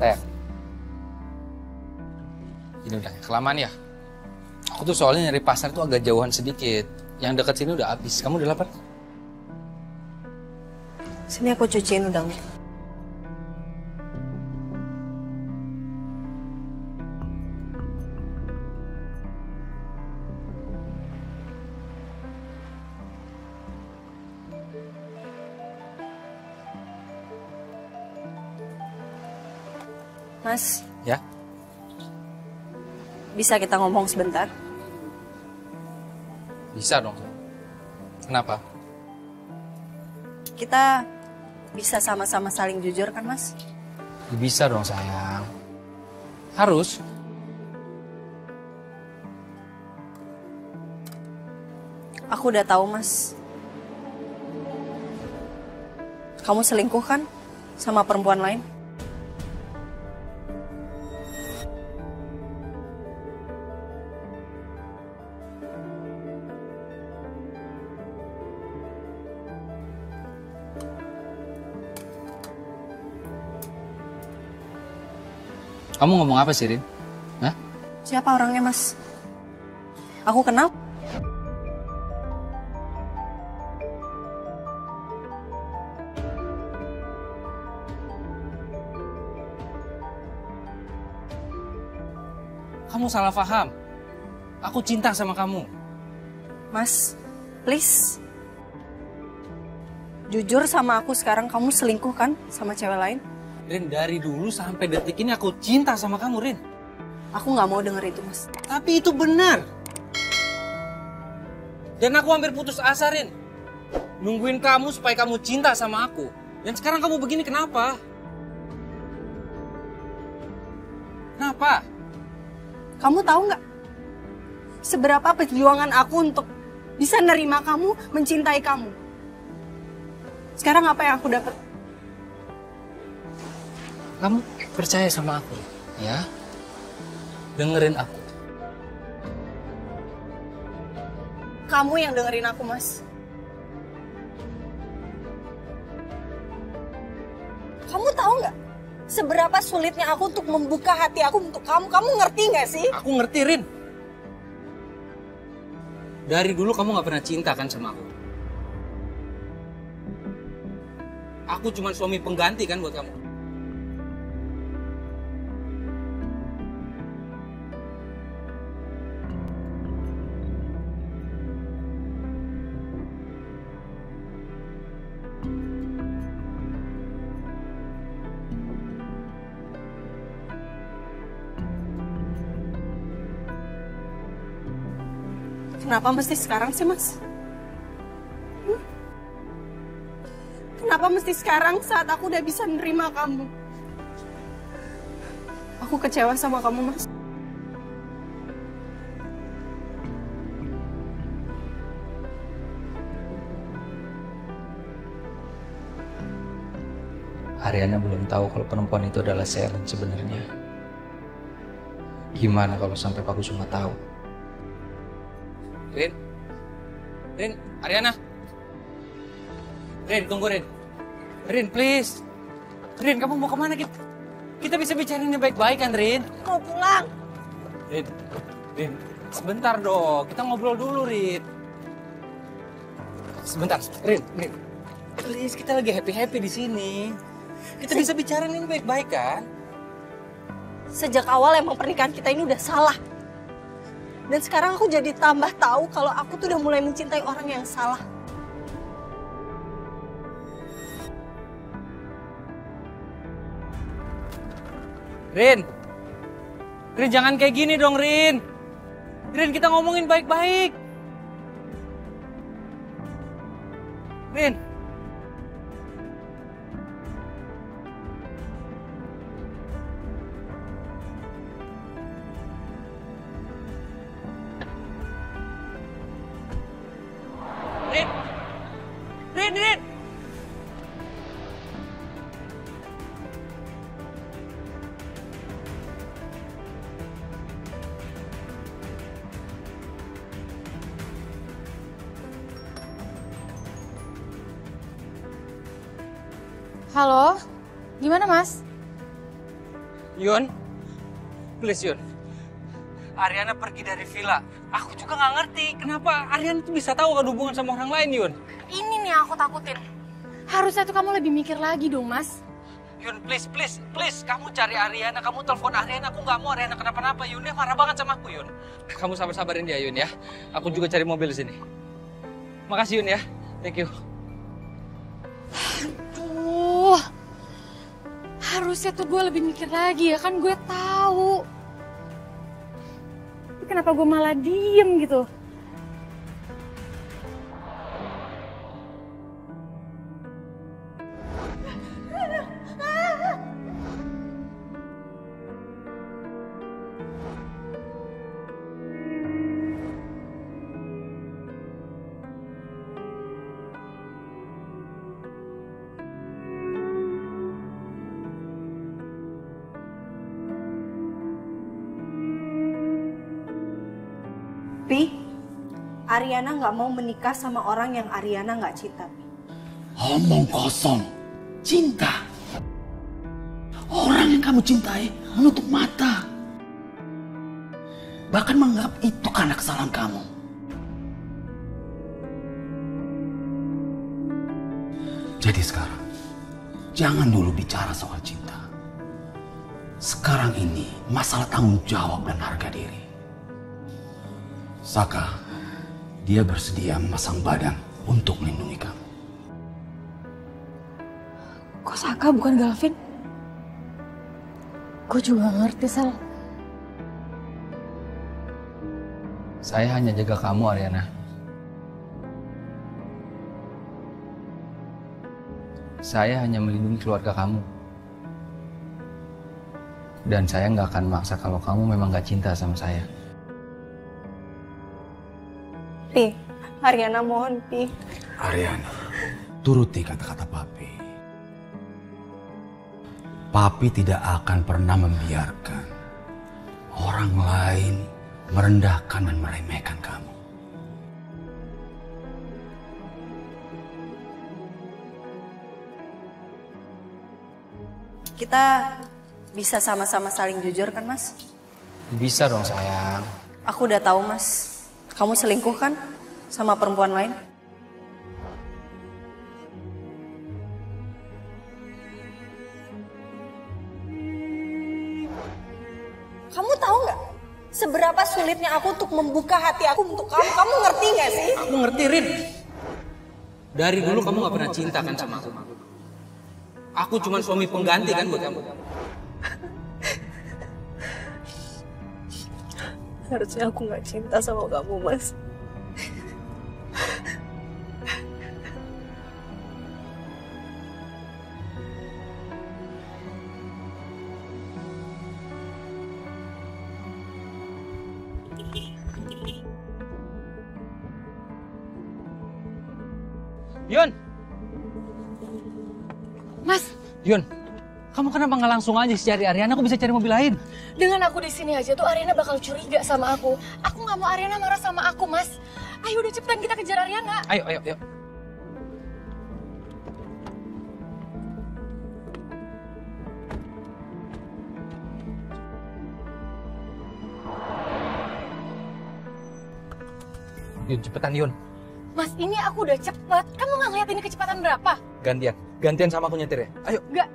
Sayang, ini udah kelamaan ya. Aku tuh soalnya nyari pasar tuh agak jauhan sedikit. Yang dekat sini udah habis. Kamu udah lapar? Sini aku cuciin udangnya. Mas, Ya? bisa kita ngomong sebentar? Bisa dong. Kenapa? Kita bisa sama-sama saling jujur kan, Mas? Bisa dong sayang. Harus. Aku udah tahu, Mas. Kamu selingkuh kan sama perempuan lain? Kamu ngomong apa sih, Rin? Hah? Siapa orangnya, Mas? Aku kenal. Kamu salah paham. Aku cinta sama kamu. Mas, please. Jujur sama aku sekarang, kamu selingkuh kan sama cewek lain? Rin, dari dulu sampai detik ini aku cinta sama kamu, Rin. Aku nggak mau denger itu, Mas. Tapi itu benar. Dan aku hampir putus asa, Rin. Nungguin kamu supaya kamu cinta sama aku. Dan sekarang kamu begini kenapa? Kenapa? Kamu tahu nggak seberapa perjuangan aku untuk bisa nerima kamu, mencintai kamu? Sekarang apa yang aku dapat? Kamu percaya sama aku, ya? Dengerin aku. Kamu yang dengerin aku, Mas. Kamu tahu nggak seberapa sulitnya aku untuk membuka hati aku untuk kamu? Kamu ngerti nggak sih? Aku ngerti, Rin. Dari dulu kamu gak pernah cinta kan sama aku? Aku cuma suami pengganti kan buat kamu? Kenapa mesti sekarang sih, Mas? Kenapa mesti sekarang saat aku udah bisa nerima kamu? Aku kecewa sama kamu, Mas. Ariana belum tahu kalau perempuan itu adalah Selen sebenarnya. Gimana kalau sampai Pak Kusuma tahu? Rin, Rin, Ariana. Rin, tunggu Rin. Rin, please. Rin, kamu mau kemana? Kita bisa bicara ini baik-baik kan, Rin? Mau pulang. Rin, sebentar dong. Kita ngobrol dulu, Rin. Sebentar, Rin. Please, kita lagi happy-happy di sini. Kita bisa bicara ini baik-baik kan? Sejak awal emang pernikahan kita ini udah salah. Dan sekarang aku jadi tambah tahu kalau aku tuh udah mulai mencintai orang yang salah. Rin, jangan kayak gini dong, Rin. Rin, kita ngomongin baik-baik. Rin. Rin. Halo, gimana Mas? Yun, please Yun. Ariana pergi dari villa. Aku juga nggak ngerti kenapa Ariana tuh bisa tahu ada hubungan sama orang lain, Yun. Ini nih yang aku takutin. Harusnya tuh kamu lebih mikir lagi dong, Mas. Yun, please. Kamu cari Ariana, kamu telepon Ariana. Aku nggak mau Ariana kenapa-napa, Yun. Dia marah banget sama aku, Yun. Kamu sabar-sabarin dia, Yun, ya. Aku juga cari mobil di sini. Makasih, Yun, ya. Thank you. Aduh. Harusnya tuh gue lebih mikir lagi ya kan, gue tahu. Tapi kenapa gue malah diem gitu? Pi, Ariana nggak mau menikah sama orang yang Ariana nggak cinta, Pi. Omong kosong. Cinta. Orang yang kamu cintai menutup mata. Bahkan menganggap itu karena kesalahan kamu. Jadi sekarang, jangan dulu bicara soal cinta. Sekarang ini masalah tanggung jawab dan harga diri. Saka, dia bersedia memasang badan untuk melindungi kamu. Kok Saka bukan Galvin? Gue juga gak ngerti, Sal. Saya hanya jaga kamu, Ariana. Saya hanya melindungi keluarga kamu. Dan saya nggak akan maksa kalau kamu memang nggak cinta sama saya. Pi, Ariana mohon, Pi. Ariana, turuti kata-kata Papi. Papi tidak akan pernah membiarkan orang lain merendahkan dan meremehkan kamu. Kita bisa sama-sama saling jujur kan, Mas? Bisa dong, sayang. Aku udah tahu, Mas. Kamu selingkuh kan sama perempuan lain? Kamu tahu nggak seberapa sulitnya aku untuk membuka hati aku untuk kamu? Kamu ngerti nggak sih? Aku ngerti, Rin. Dari dulu kamu nggak pernah cinta kan sama aku. Aku cuma suami pengganti kan buat kamu. Harusnya aku nggak cinta sama kamu, Mas. Yun! Mas, Yun, kamu kenapa nggak langsung aja cari Ariana? Aku bisa cari mobil lain. dengan aku di sini aja tuh Ariana bakal curiga sama aku. Aku nggak mau Ariana marah sama aku, Mas. Ayo udah cepetan kita kejar Ariana. Ayo. Yun, cepetan Yun. Mas, ini aku udah cepet. Kamu nggak ngeliat ini kecepatan berapa? Gantian sama aku nyetir ya. Ayo. Nggak,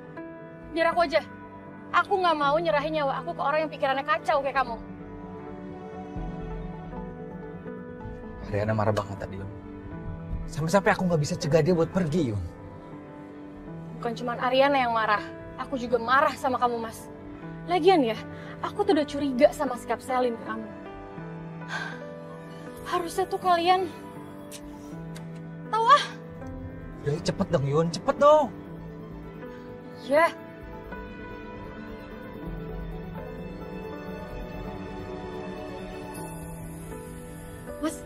biar aku aja. Aku nggak mau nyerahin nyawa aku ke orang yang pikirannya kacau kayak kamu. Ariana marah banget tadi Yun. Sampai-sampai aku nggak bisa cegah dia buat pergi Yun. Bukan cuma Ariana yang marah, aku juga marah sama kamu, Mas. Lagian ya, aku tuh udah curiga sama sikap Selin ke kamu. Harusnya tuh kalian tahu ah. Udah cepet dong Yun, cepet dong. Ya. Mas,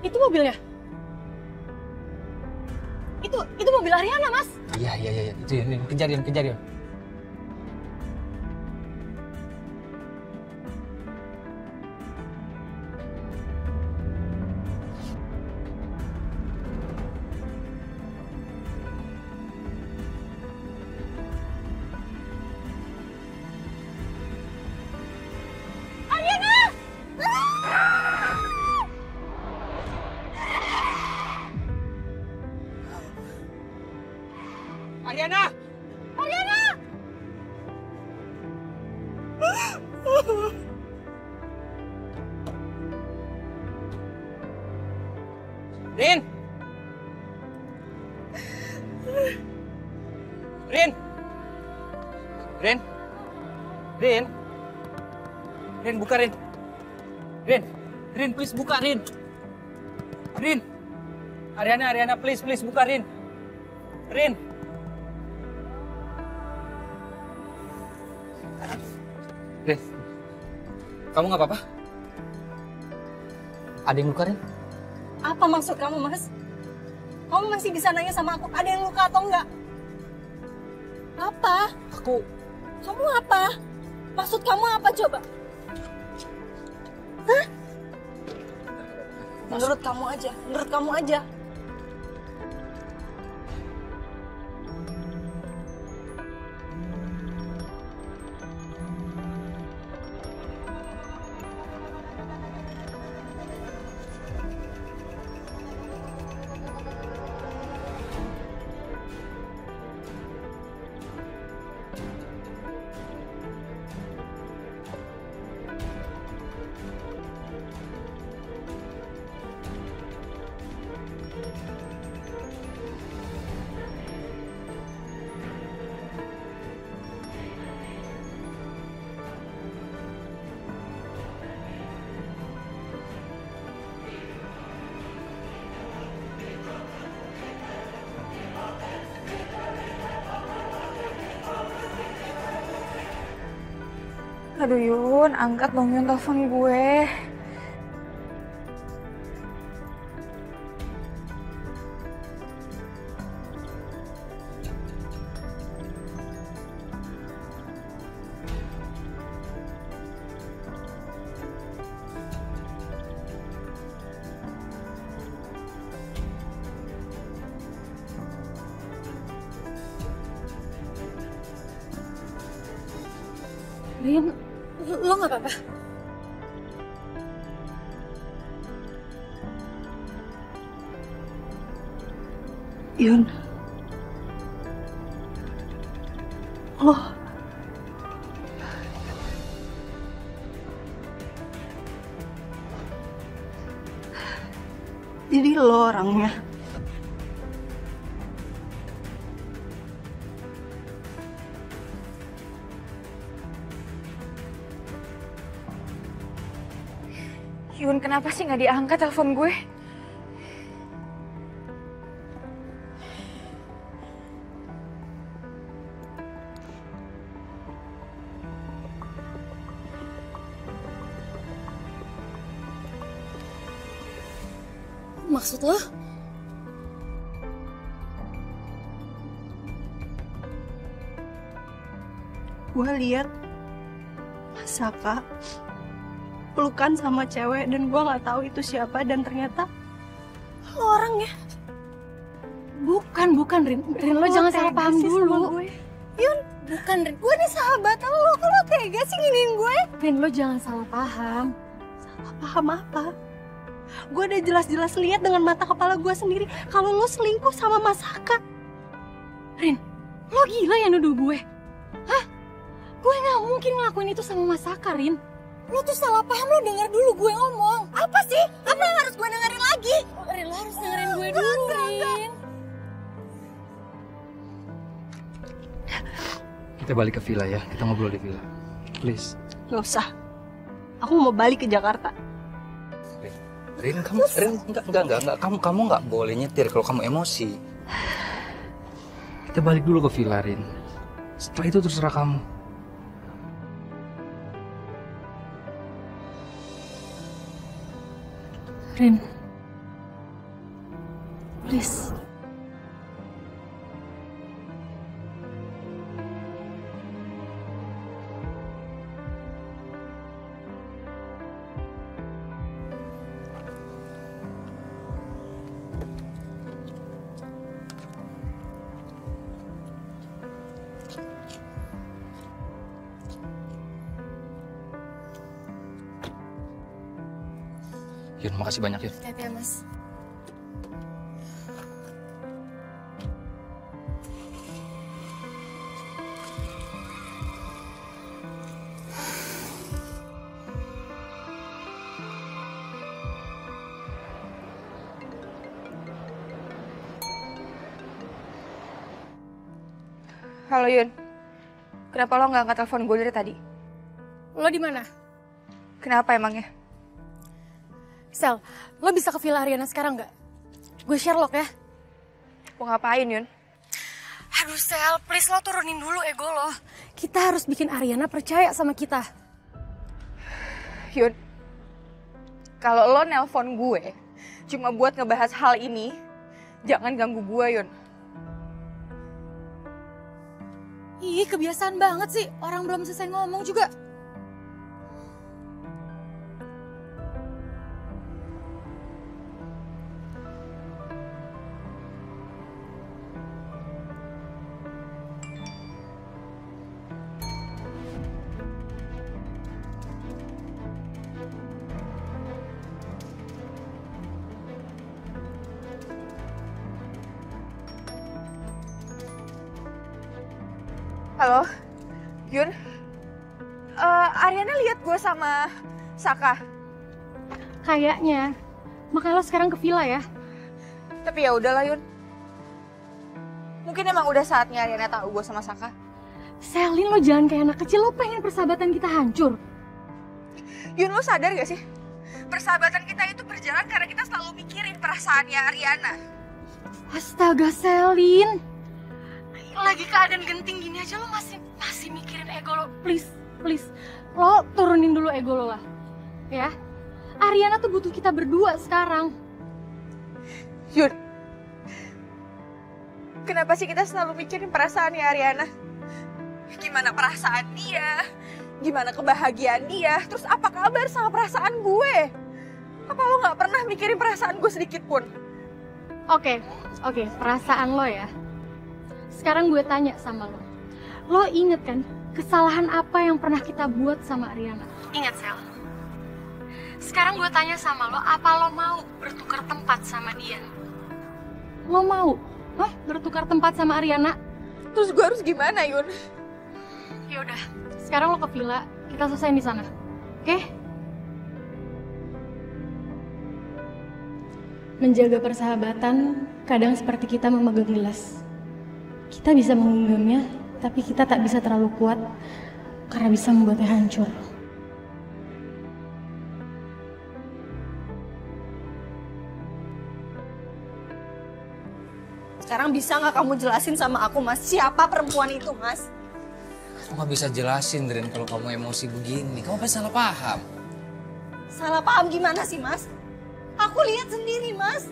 itu mobilnya. Itu mobil Ariana, Mas. Iya. Itu Yun, kejar Yun. Ariana! Ariana! Rin! Rin! Rin! Rin! Rin, buka Rin! Rin! Rin, please buka Rin! Rin! Ariana, please buka Rin! Rin! Rin, kamu nggak apa-apa? Ada yang luka Rin? Apa maksud kamu, Mas? Kamu masih bisa nanya sama aku, ada yang luka atau enggak? Apa? Kamu apa? Maksud kamu apa coba? Hah? Menurut kamu aja. Aduh Yun, angkat dong Yun telepon gue. Rin, lo nggak apa-apa? Yun. Oh. Jadi lo orangnya. Yun, kenapa sih nggak diangkat telepon gue? Maksud lo? Gue lihat Saka pelukan sama cewek dan gue nggak tahu itu siapa dan ternyata lo orangnya. Bukan Rin. Rin, lo jangan salah paham dulu. Yun, Bukan Rin. gue nih sahabat lo, kok lo tega sih nginin gue? Rin, lo jangan salah paham. Paham apa? Gue udah jelas-jelas lihat dengan mata kepala gue sendiri kalau lo selingkuh sama Mas Saka. Rin, lo gila ya nuduh gue? Hah? Gue nggak mungkin ngelakuin itu sama Mas Saka, Rin. Lo tuh salah paham, lo denger dulu gue ngomong. Apa sih? Apa yang harus gue dengerin lagi? Rin, lo harus dengerin gue dulu, Rin. Kita balik ke villa ya, kita ngobrol di villa. Please. Gak usah. Aku mau balik ke Jakarta. Rin, enggak. Kamu nggak boleh nyetir kalau kamu emosi. Kita balik dulu ke villa, Rin. Setelah itu terserah kamu. Rin. Please. Yun, makasih banyak Yun. Hati-hati ya, Mas. Halo Yun, kenapa lo nggak angkat telepon gue dari tadi? Lo di mana? Kenapa emangnya? Sel, lo bisa ke Villa Ariana sekarang nggak? Gue Sherlock ya. Mau ngapain Yun? Aduh Sel, please lo turunin dulu ego lo. Kita harus bikin Ariana percaya sama kita. Yun, kalau lo nelpon gue cuma buat ngebahas hal ini, jangan ganggu gue Yun. Ih, kebiasaan banget sih. Orang belum selesai ngomong juga. Halo, Yun. Ariana lihat gue sama Saka. Kayaknya. Makanya lo sekarang ke villa ya. Tapi ya udahlah Yun. Mungkin emang udah saatnya Ariana tahu gue sama Saka. Selin, lo jangan kayak anak kecil. Lo pengen persahabatan kita hancur. Yun, lo sadar gak sih? Persahabatan kita itu berjalan karena kita selalu mikirin perasaannya Ariana. Astaga, Selin. Lagi keadaan genting gini aja lo masih mikirin ego lo. Please. Lo turunin dulu ego lo lah. Ya. Ariana tuh butuh kita berdua sekarang. Yun, kenapa sih kita selalu mikirin perasaannya Ariana? Gimana perasaan dia? Gimana kebahagiaan dia? Terus apa kabar sama perasaan gue? Apa lo gak pernah mikirin perasaan gue sedikit pun? Oke, perasaan lo ya. Sekarang gue tanya sama lo. Lo inget kan kesalahan apa yang pernah kita buat sama Ariana? Ingat, Sel? Sekarang gue tanya sama lo, apa lo mau bertukar tempat sama dia? Lo mau? Bertukar tempat sama Ariana? Terus gue harus gimana, Yun? Yaudah, sekarang lo ke villa, kita selesaiin di sana. Oke? Menjaga persahabatan kadang seperti kita memegang gelas. Kita bisa menggenggamnya, tapi kita tak bisa terlalu kuat karena bisa membuatnya hancur. Sekarang bisa nggak kamu jelasin sama aku, Mas, siapa perempuan itu, Mas? Aku nggak bisa jelasin, Rin, kalau kamu emosi begini. Kamu pasti salah paham. Salah paham gimana sih, Mas? Aku lihat sendiri, Mas.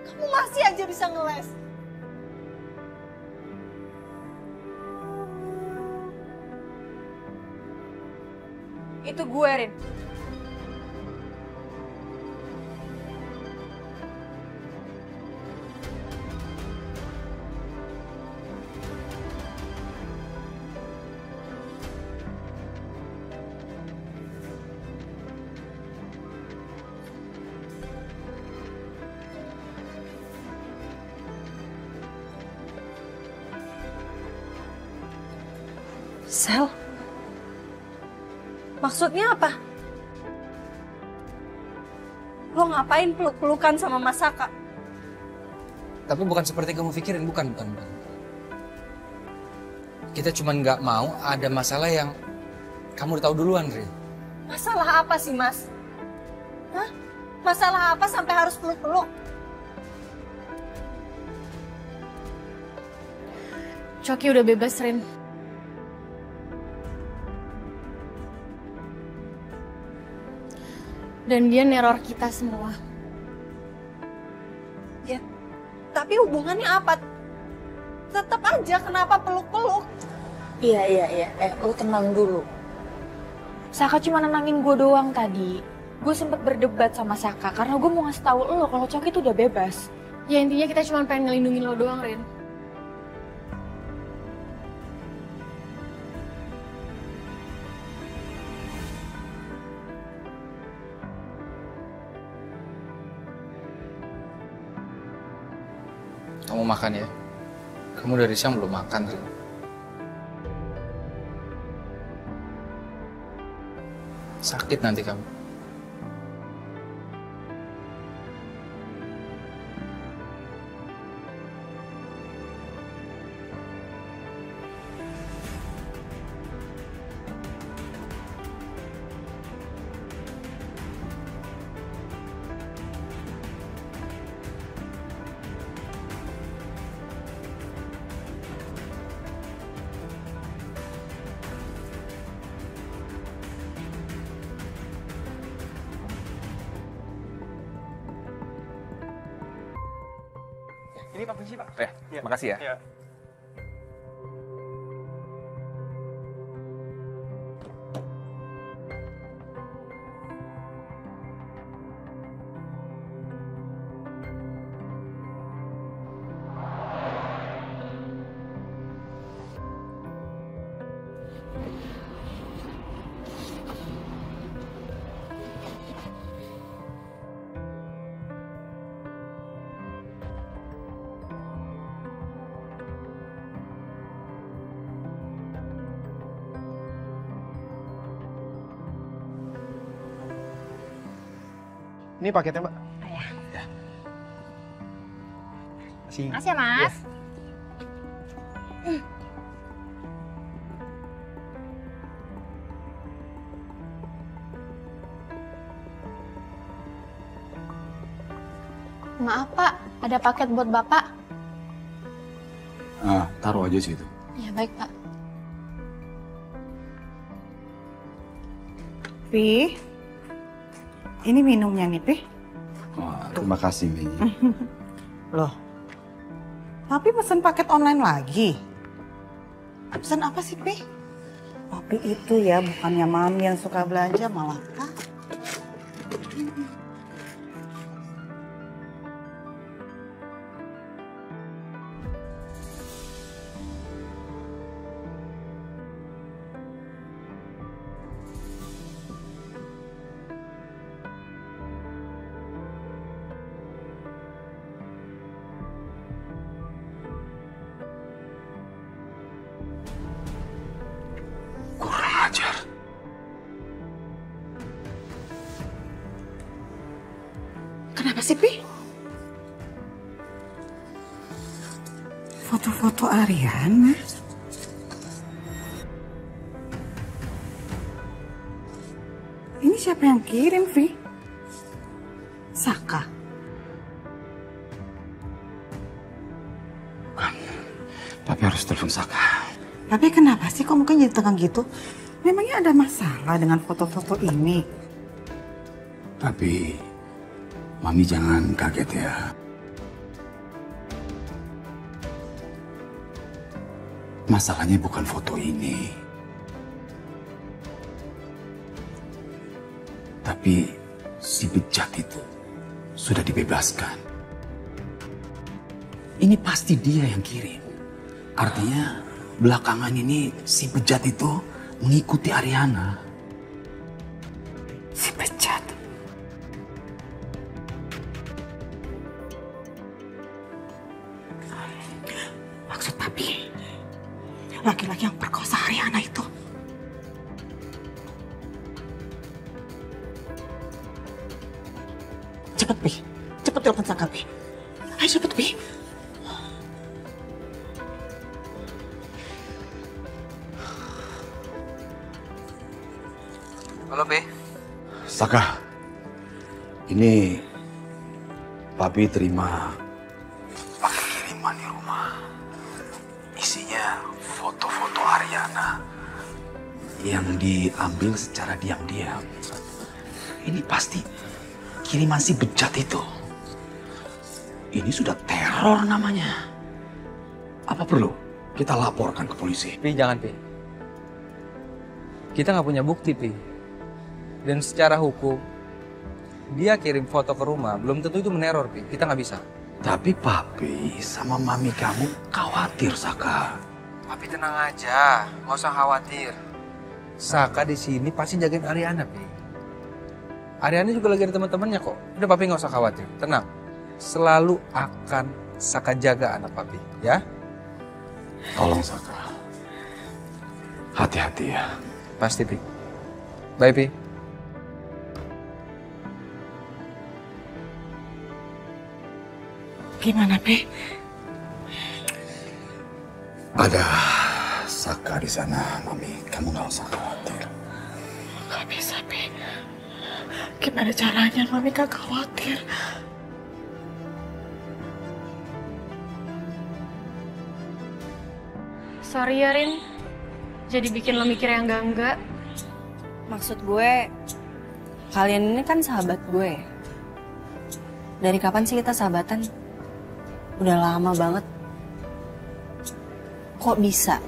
Kamu masih aja bisa ngeles. Itu gue, Rin. Sel, maksudnya apa? Lo ngapain peluk-pelukan sama Mas Saka? Tapi bukan seperti kamu pikirin, bukan. Kita cuma nggak mau ada masalah yang kamu udah tahu duluan, Rin. Masalah apa sih, Mas? Hah? Masalah apa sampai harus peluk-peluk? Coki udah bebas, Rin. Dan dia neror kita semua. Ya, tapi hubungannya apa? Tetap aja kenapa peluk-peluk? Iya. Lo tenang dulu. Saka cuma nenangin gue doang tadi. Gue sempet berdebat sama Saka karena gue mau ngasih tahu lo kalau Coki itu udah bebas. Ya intinya kita cuma pengen ngelindungin lo doang, Rin. Kamu makan ya. Kamu dari siang belum makan, Rin. Sakit nanti kamu. Ini Pak Kunci, Pak. Ya, makasih ya. Ya. Ini paketnya, Mbak. Iya. Ya. Masih. Makasih ya, Mas. Maaf, Pak. Ada paket buat Bapak. Taruh aja situ. Ya, baik, Pak. Pi, ini minumnya nih, Pi. Wah, terima kasih, Mi. Loh, Papi pesen paket online lagi. Pesan apa sih, Pi? Papi itu ya bukannya Mami yang suka belanja, malah Kak. Kurang ajar. Kenapa sih, Pi? Foto-foto Ariana? Ini siapa yang kirim, Vi? Saka. Papi harus telepon Saka. Tapi kenapa sih kok mungkin jadi tegang gitu? Memangnya ada masalah dengan foto-foto ini? Tapi, Mami jangan kaget ya. Masalahnya bukan foto ini. Tapi si bejat itu sudah dibebaskan. Ini pasti dia yang kirim. Artinya belakangan ini si bejat itu mengikuti Ariana. Si bejat. Maksud Papi, laki-laki yang perkosa Ariana itu. Cepet, Pi. Cepet telepon Saka, Pi. Ayo cepet, Pi. Halo, Pi. Saka, ini Papi terima paket kiriman di rumah. Isinya foto-foto Ariana yang diambil secara diam-diam. Ini pasti kiriman si bejat itu. Ini sudah teror namanya. Apa perlu kita laporkan ke polisi? Pi, jangan, Pi. Kita nggak punya bukti, Pi. Dan secara hukum, dia kirim foto ke rumah, belum tentu itu meneror, Pi. Kita nggak bisa. Tapi Papi sama Mami kamu khawatir, Saka. Papi tenang aja, nggak usah khawatir. Saka di sini pasti jagain Ariana, Pi. Ariana juga lagi ada teman-temannya kok. Udah, Papi nggak usah khawatir, tenang. Selalu akan Saka jaga anak Papi, ya? Tolong, Saka. Hati-hati ya. Pasti, Pi. Bye, Pi. Gimana, Pi? Ada Saka di sana, Mami. Kamu nggak usah khawatir. Gak bisa, Pi. Gimana caranya Mami gak khawatir? Sorry ya, Rin. Jadi bikin lo mikir yang enggak-enggak. Maksud gue, kalian ini kan sahabat gue. Dari kapan sih kita sahabatan? Udah lama banget. Kok bisa?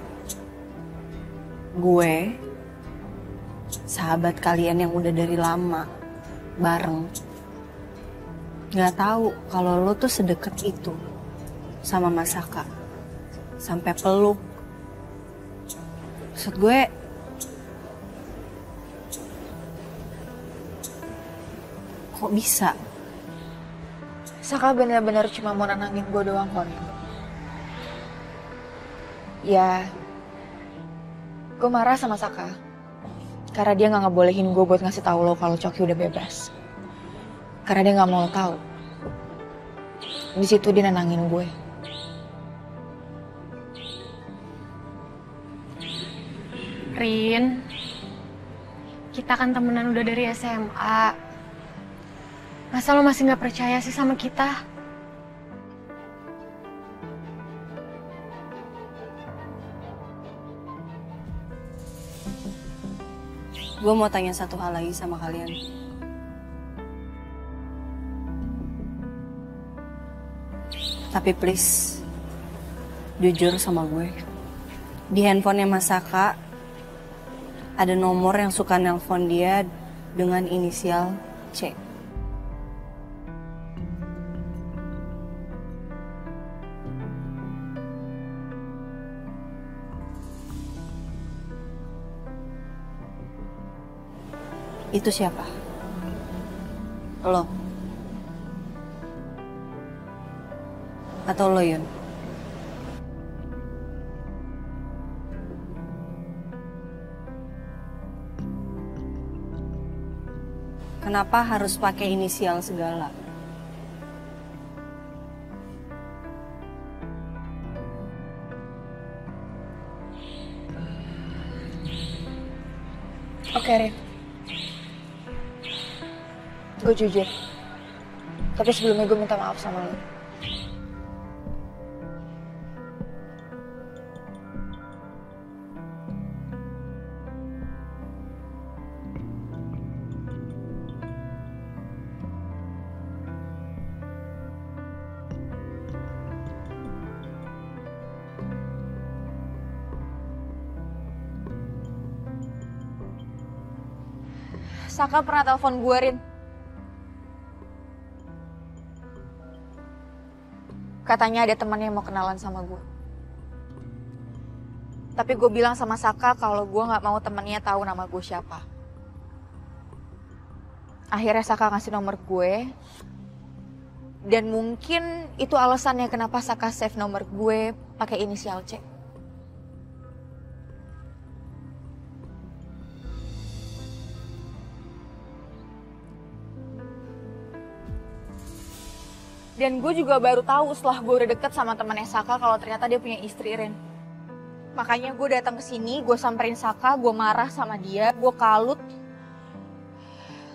Gue, sahabat kalian yang udah dari lama, bareng. Gak tahu kalau lo tuh sedekat itu sama Mas Saka. Sampai peluk. Maksud gue, kok bisa? Saka bener-bener cuma mau nenangin gue doang kok. Ya, gue marah sama Saka. Karena dia gak ngebolehin gue buat ngasih tahu lo kalau Coki udah bebas. Karena dia gak mau lo tahu. Di situ dia nenangin gue. Rin, kita kan temenan udah dari SMA. Masa lo masih gak percaya sih sama kita? Gue mau tanya satu hal lagi sama kalian. Tapi please, jujur sama gue. Di handphonenya Mas Saka, ada nomor yang suka nelpon dia dengan inisial C. Itu siapa? Lo? Atau lo, Yun? Kenapa harus pakai inisial segala? Oke, Rin. Gue jujur. Tapi sebelumnya gue minta maaf sama lo. Saka pernah telepon gue, Rin. Katanya ada temannya yang mau kenalan sama gue. Tapi gue bilang sama Saka kalau gue gak mau temannya tahu nama gue siapa. Akhirnya Saka ngasih nomor gue. Dan mungkin itu alasannya kenapa Saka save nomor gue pakai inisial C. Dan gue juga baru tahu setelah gue udah deket sama temannya Saka kalau ternyata dia punya istri, Ren. Makanya gue datang ke sini, gue samperin Saka, gue marah sama dia, gue kalut.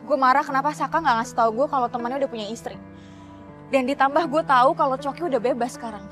Gue marah kenapa Saka nggak ngasih tahu gue kalau temannya udah punya istri. Dan ditambah gue tahu kalau Coki udah bebas sekarang.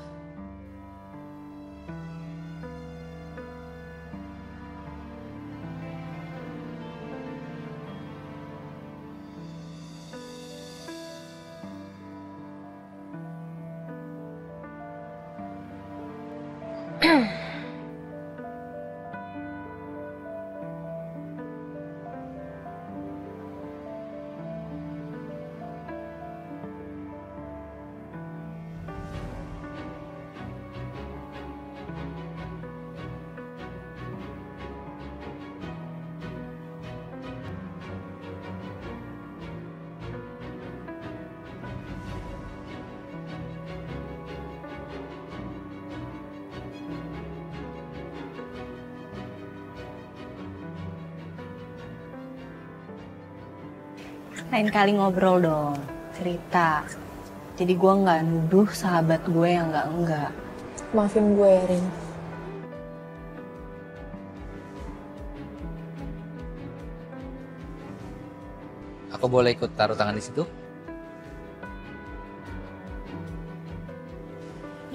Lain kali ngobrol dong, cerita. Jadi gue nggak nuduh sahabat gue yang enggak. Maafin gue ya, Rin. Aku boleh ikut taruh tangan di situ?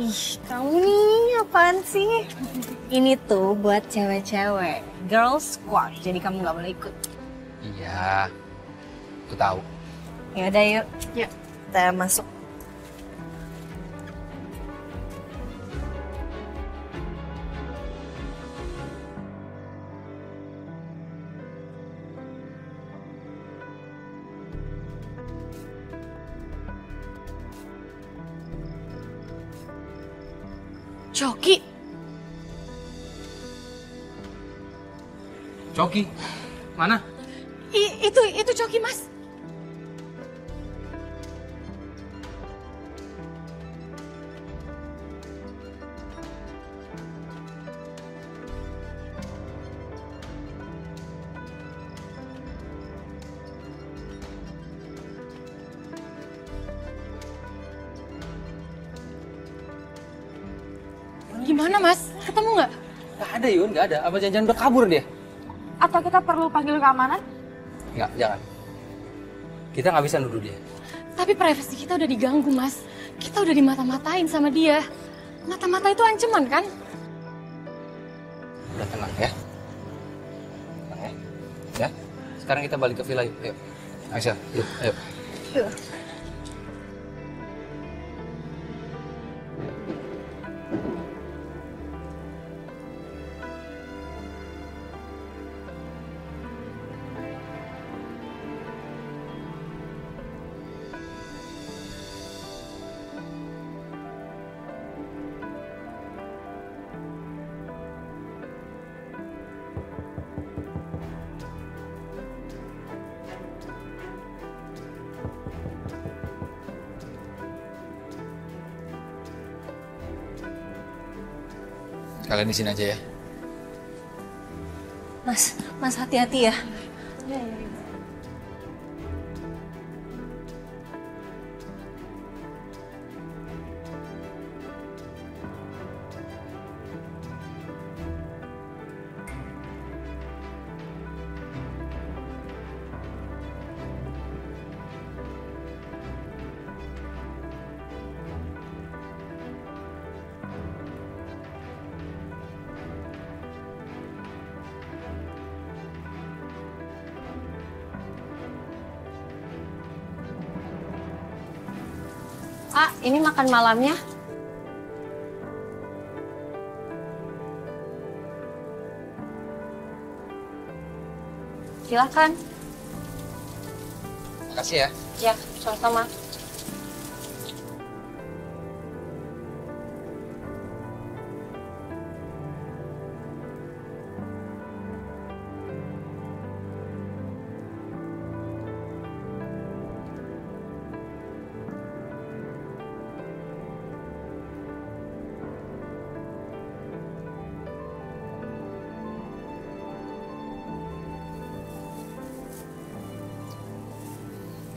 Ih, kamu nih apaan sih? Ini tuh buat cewek-cewek, girls squad. Jadi kamu nggak boleh ikut. Iya, aku tahu. Ya udah yuk, kita masuk. Coki, Coki, mana? itu Coki, Mas. Gimana, Mas? Ketemu nggak? Gak ada Yun, gak ada. Apa jangan udah kabur dia? Atau kita perlu panggil keamanan? Nggak, jangan. Kita nggak bisa nuduh dia. Tapi privasi kita udah diganggu, Mas. Kita udah dimata-matain sama dia. Mata-mata itu ancaman, kan? Udah tenang ya. Tenang ya. Ya. Sekarang kita balik ke villa yuk. Ayo. Aisyah, yuk, ayo. Kalian di sini aja ya. Mas hati-hati ya. Ini makan malamnya. Silakan. Makasih ya. Ya, sama-sama.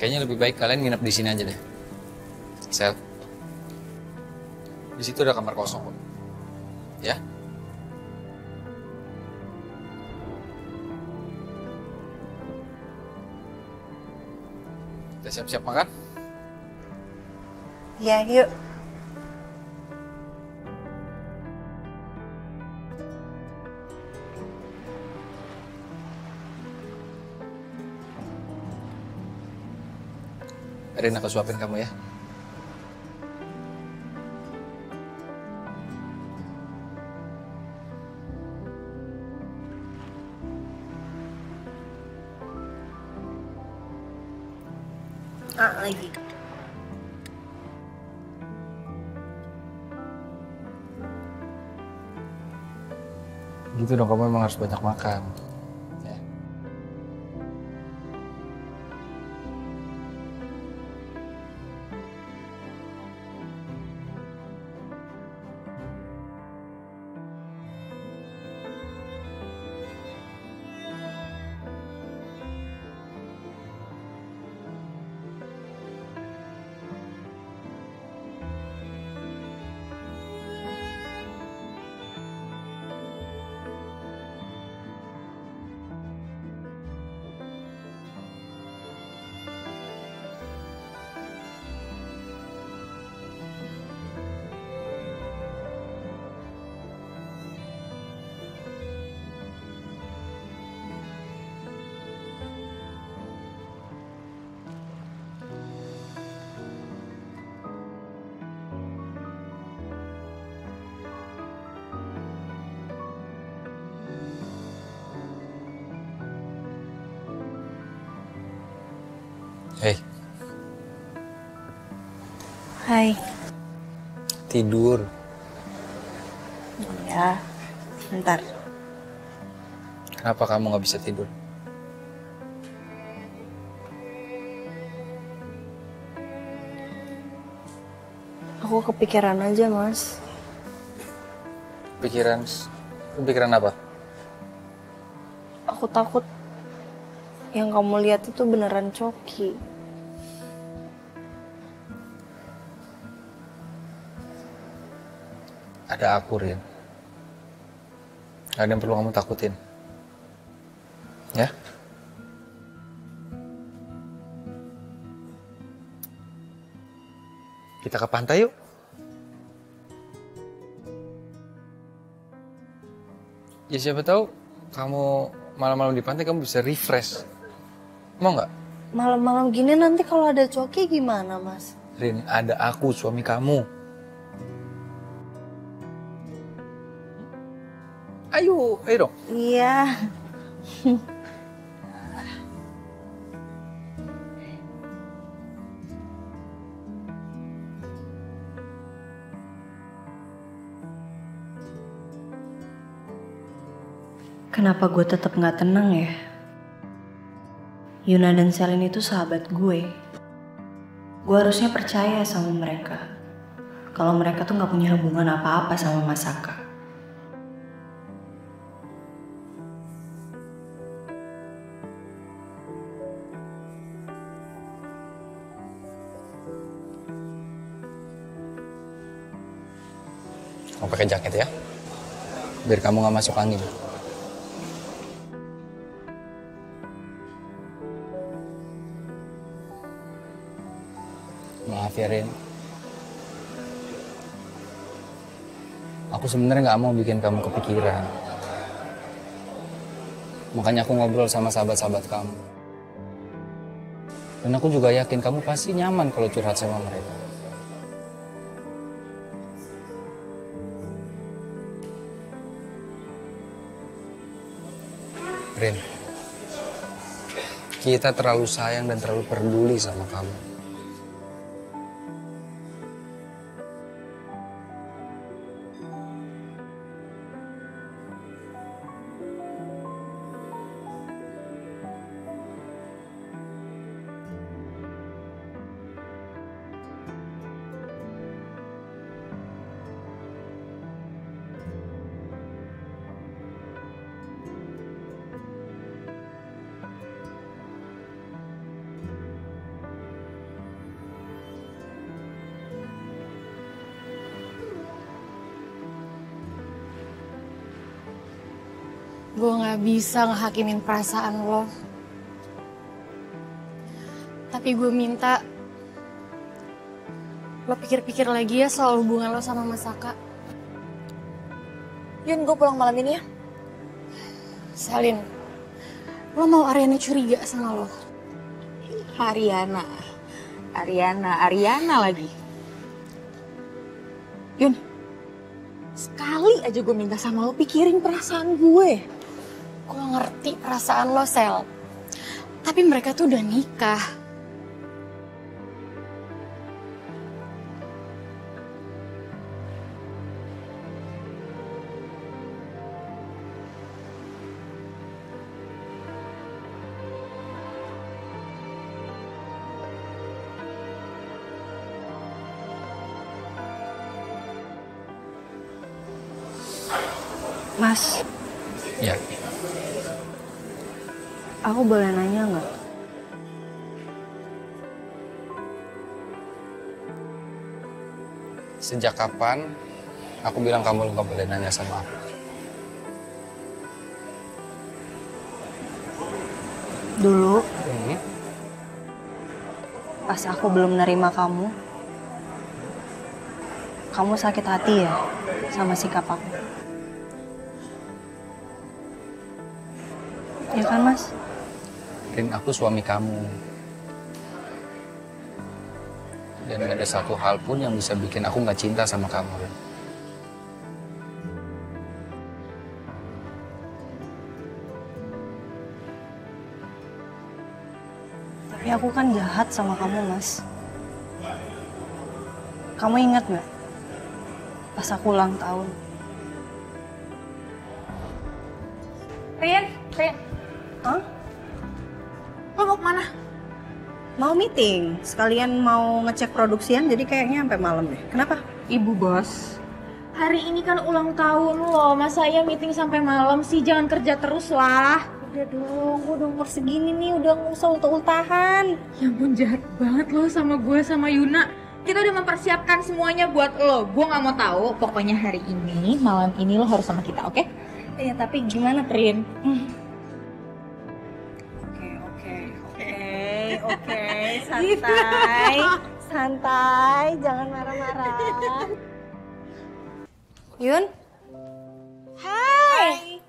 Kayaknya lebih baik kalian nginep di sini aja deh. Sel. Di situ ada kamar kosong kok. Ya? Udah siap-siap makan? Ya, yuk. Erin, aku suapin kamu ya. Lagi. Gitu dong, kamu memang harus banyak makan. Ya. Hei, Hai. tidur. Ya, bentar. Kenapa kamu nggak bisa tidur? Aku kepikiran aja, Mas. Pikiran apa? Aku takut yang kamu lihat itu beneran Coki. Ada aku, Rin. Gak ada yang perlu kamu takutin. Ya? Kita ke pantai yuk. Ya siapa tahu kamu malam-malam di pantai kamu bisa refresh. Mau nggak? Malam-malam gini nanti kalau ada Coki gimana, Mas? Rin, ada aku, suami kamu. Ayo dong. Iya. Kenapa gue tetap nggak tenang ya? Yuna dan Selin itu sahabat gue. Gue harusnya percaya sama mereka. Kalau mereka tuh nggak punya hubungan apa-apa sama Mas Saka. Kamu pakai jaket ya, biar kamu nggak masuk angin. Maaf ya, Rin. Aku sebenarnya nggak mau bikin kamu kepikiran. Makanya aku ngobrol sama sahabat-sahabat kamu. Dan aku juga yakin kamu pasti nyaman kalau curhat sama mereka. Rin, kita terlalu sayang dan terlalu peduli sama kamu. Gue gak bisa ngehakimin perasaan lo. Tapi gue minta lo pikir-pikir lagi ya soal hubungan lo sama Mas Saka. Yun, gue pulang malam ini ya. Selin, lo mau Ariana curiga sama lo? Ariana lagi. Yun, sekali aja gue minta sama lo pikirin perasaan gue. Gue ngerti perasaan lo, Sel. Tapi mereka tuh udah nikah. Mas, Ya, aku boleh nanya nggak? sejak kapan aku bilang kamu nggak boleh nanya sama aku? Dulu, Hmm? pas aku belum nerima kamu sakit hati ya sama sikap aku. Ya kan, Mas? Rin, aku suami kamu. Dan gak ada satu hal pun yang bisa bikin aku gak cinta sama kamu, Rin. Tapi aku kan jahat sama kamu, Mas. Kamu ingat gak? Pas aku ulang tahun. Rian. Hah? Lo mau kemana? Mau meeting, sekalian mau ngecek produksian, jadi kayaknya sampai malam deh. Kenapa? Ibu bos, hari ini kan ulang tahun lo, masa ya meeting sampai malam sih? Jangan kerja terus lah. Udah dong, gue udah umur segini nih, udah nggak usah ultah-ultahan. Ya ampun, jahat banget lo sama gue sama Yuna. Kita udah mempersiapkan semuanya buat lo. Gue nggak mau tahu. Pokoknya hari ini, malam ini lo harus sama kita, oke? Ya tapi gimana, Rin? Oke, santai, santai, jangan marah-marah. Yun? Hai.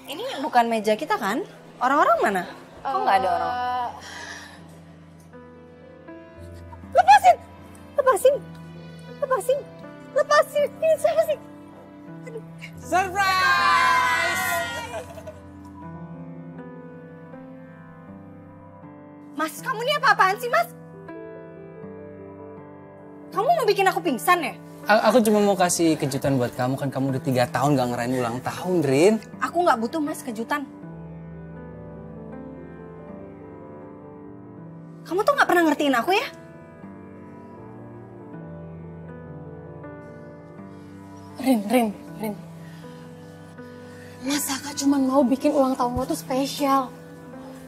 Ini bukan meja kita kan? Orang-orang mana? Kok nggak ada orang? Lepasin! Lepasin! Lepasin! Lepasin! Ini siapa sih? Surprise! Mas, kamu ini apa-apaan sih, Mas? Kamu mau bikin aku pingsan ya? Aku cuma mau kasih kejutan buat kamu, kan kamu udah 3 tahun gak ngerayain ulang tahun, Rin. Aku nggak butuh, Mas, kejutan. Kamu tuh nggak pernah ngertiin aku ya? Rin. Masa Kak cuma mau bikin ulang tahun lo tuh spesial?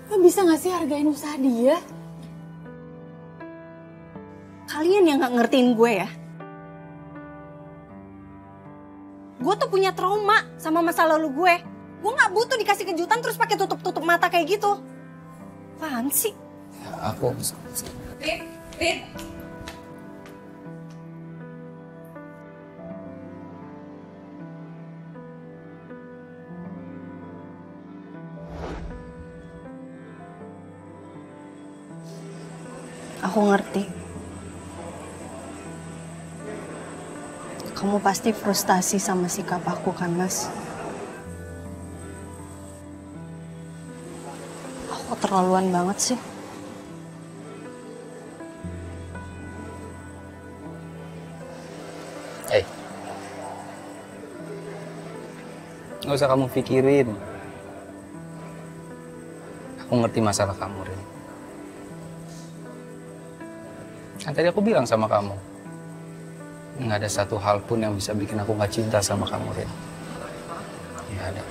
Lo bisa gak sih hargain usaha dia? Kalian yang nggak ngertiin gue ya? Gue tuh punya trauma sama masa lalu gue. Gue nggak butuh dikasih kejutan terus pakai tutup-tutup mata kayak gitu. Apaan sih? Aku... Rin. Aku ngerti. Kamu pasti frustasi sama sikap aku kan, Mas? Aku keterlaluan banget sih. Nggak usah kamu pikirin. Aku ngerti masalah kamu, Rin. Kan tadi aku bilang sama kamu, nggak ada satu hal pun yang bisa bikin aku nggak cinta sama kamu, Rin. Nggak ada.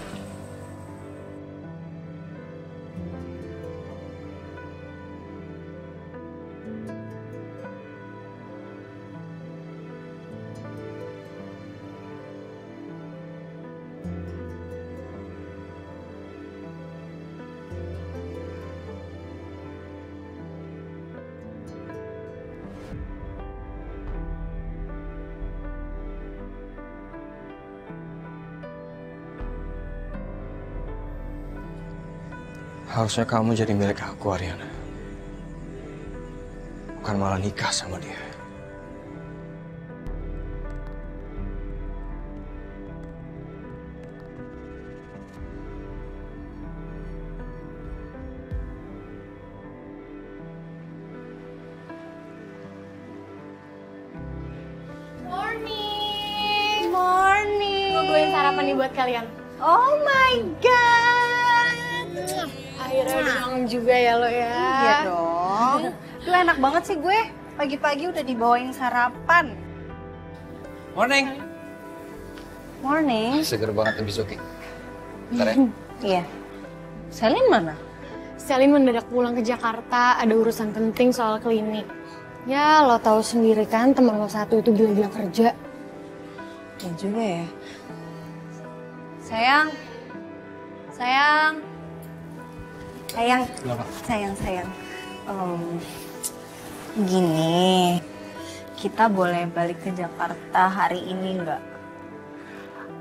Harusnya kamu jadi milik aku, Ariana. Bukan malah nikah sama dia. Morning. Gue sarapan nih buat kalian. Oh my God! Akhirnya udah bangun juga ya lo ya. Iya dong. Lu enak banget sih gue. Pagi-pagi udah dibawain sarapan. Morning. Morning. Seger banget habis jogging. Bentar ya. Iya. Selin mana? Selin mendadak pulang ke Jakarta, ada urusan penting soal klinik. Ya lo tahu sendiri kan teman lo satu itu gila-gila kerja. Ya juga ya. Sayang. Sayang. Sayang. Kenapa? Sayang. Gini. Kita boleh balik ke Jakarta hari ini nggak?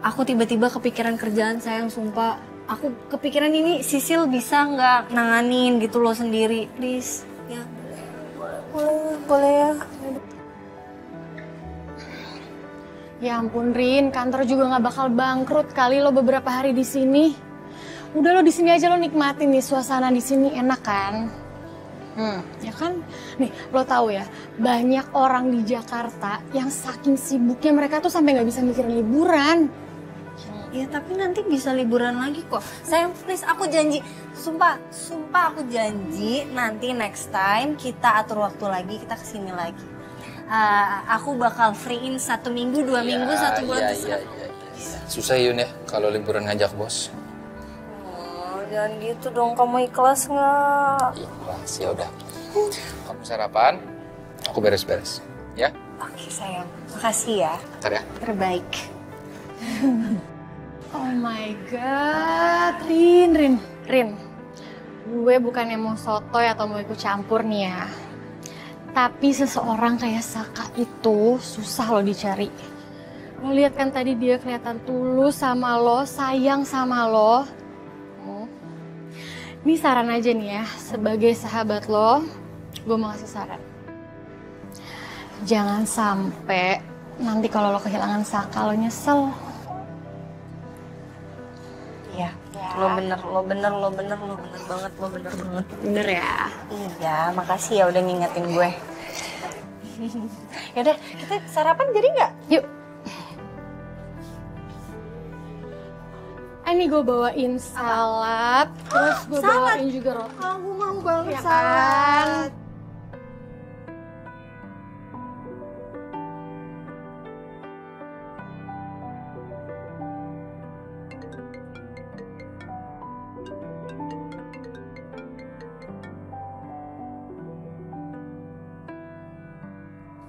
Aku tiba-tiba kepikiran kerjaan, sayang, sumpah. Aku kepikiran ini Sisil bisa nggak nanganin gitu loh sendiri, please. Ya, boleh ya. Ya ampun Rin, kantor juga nggak bakal bangkrut kali lo beberapa hari di sini. Udah lo di sini aja, lo nikmatin nih suasana di sini, enak kan? Ya kan? Nih, lo tahu ya, banyak orang di Jakarta yang saking sibuknya mereka tuh sampai nggak bisa mikirin liburan. Ya tapi nanti bisa liburan lagi kok. Sayang please aku janji. Sumpah aku janji nanti next time kita atur waktu lagi, kita kesini lagi. Aku bakal free-in 1 minggu, 2 minggu, 1 bulan terserah. Susah Yun ya kalau liburan ngajak bos. Oh, jangan gitu dong, kamu ikhlas nggak? Ikhlas, ya udah. Kamu sarapan, aku beres-beres, ya? Oke sayang, makasih ya. Bentar ya. Terbaik. Oh my god, Rin. Gue bukannya mau sotoy atau mau ikut campur nih ya. Tapi seseorang kayak Saka itu susah lo dicari. Lo lihat kan tadi dia kelihatan tulus sama lo, sayang sama lo. Ini saran aja nih ya, sebagai sahabat lo, gue mau kasih saran. Jangan sampai nanti kalau lo kehilangan Saka lo nyesel. Iya, lo bener banget. Bener ya? Iya, makasih ya udah ngingetin gue. Yaudah, kita sarapan jadi nggak? Yuk. Ini gue bawain salad, terus gue bawain juga roti. Aku mau banget Ya salad. kan?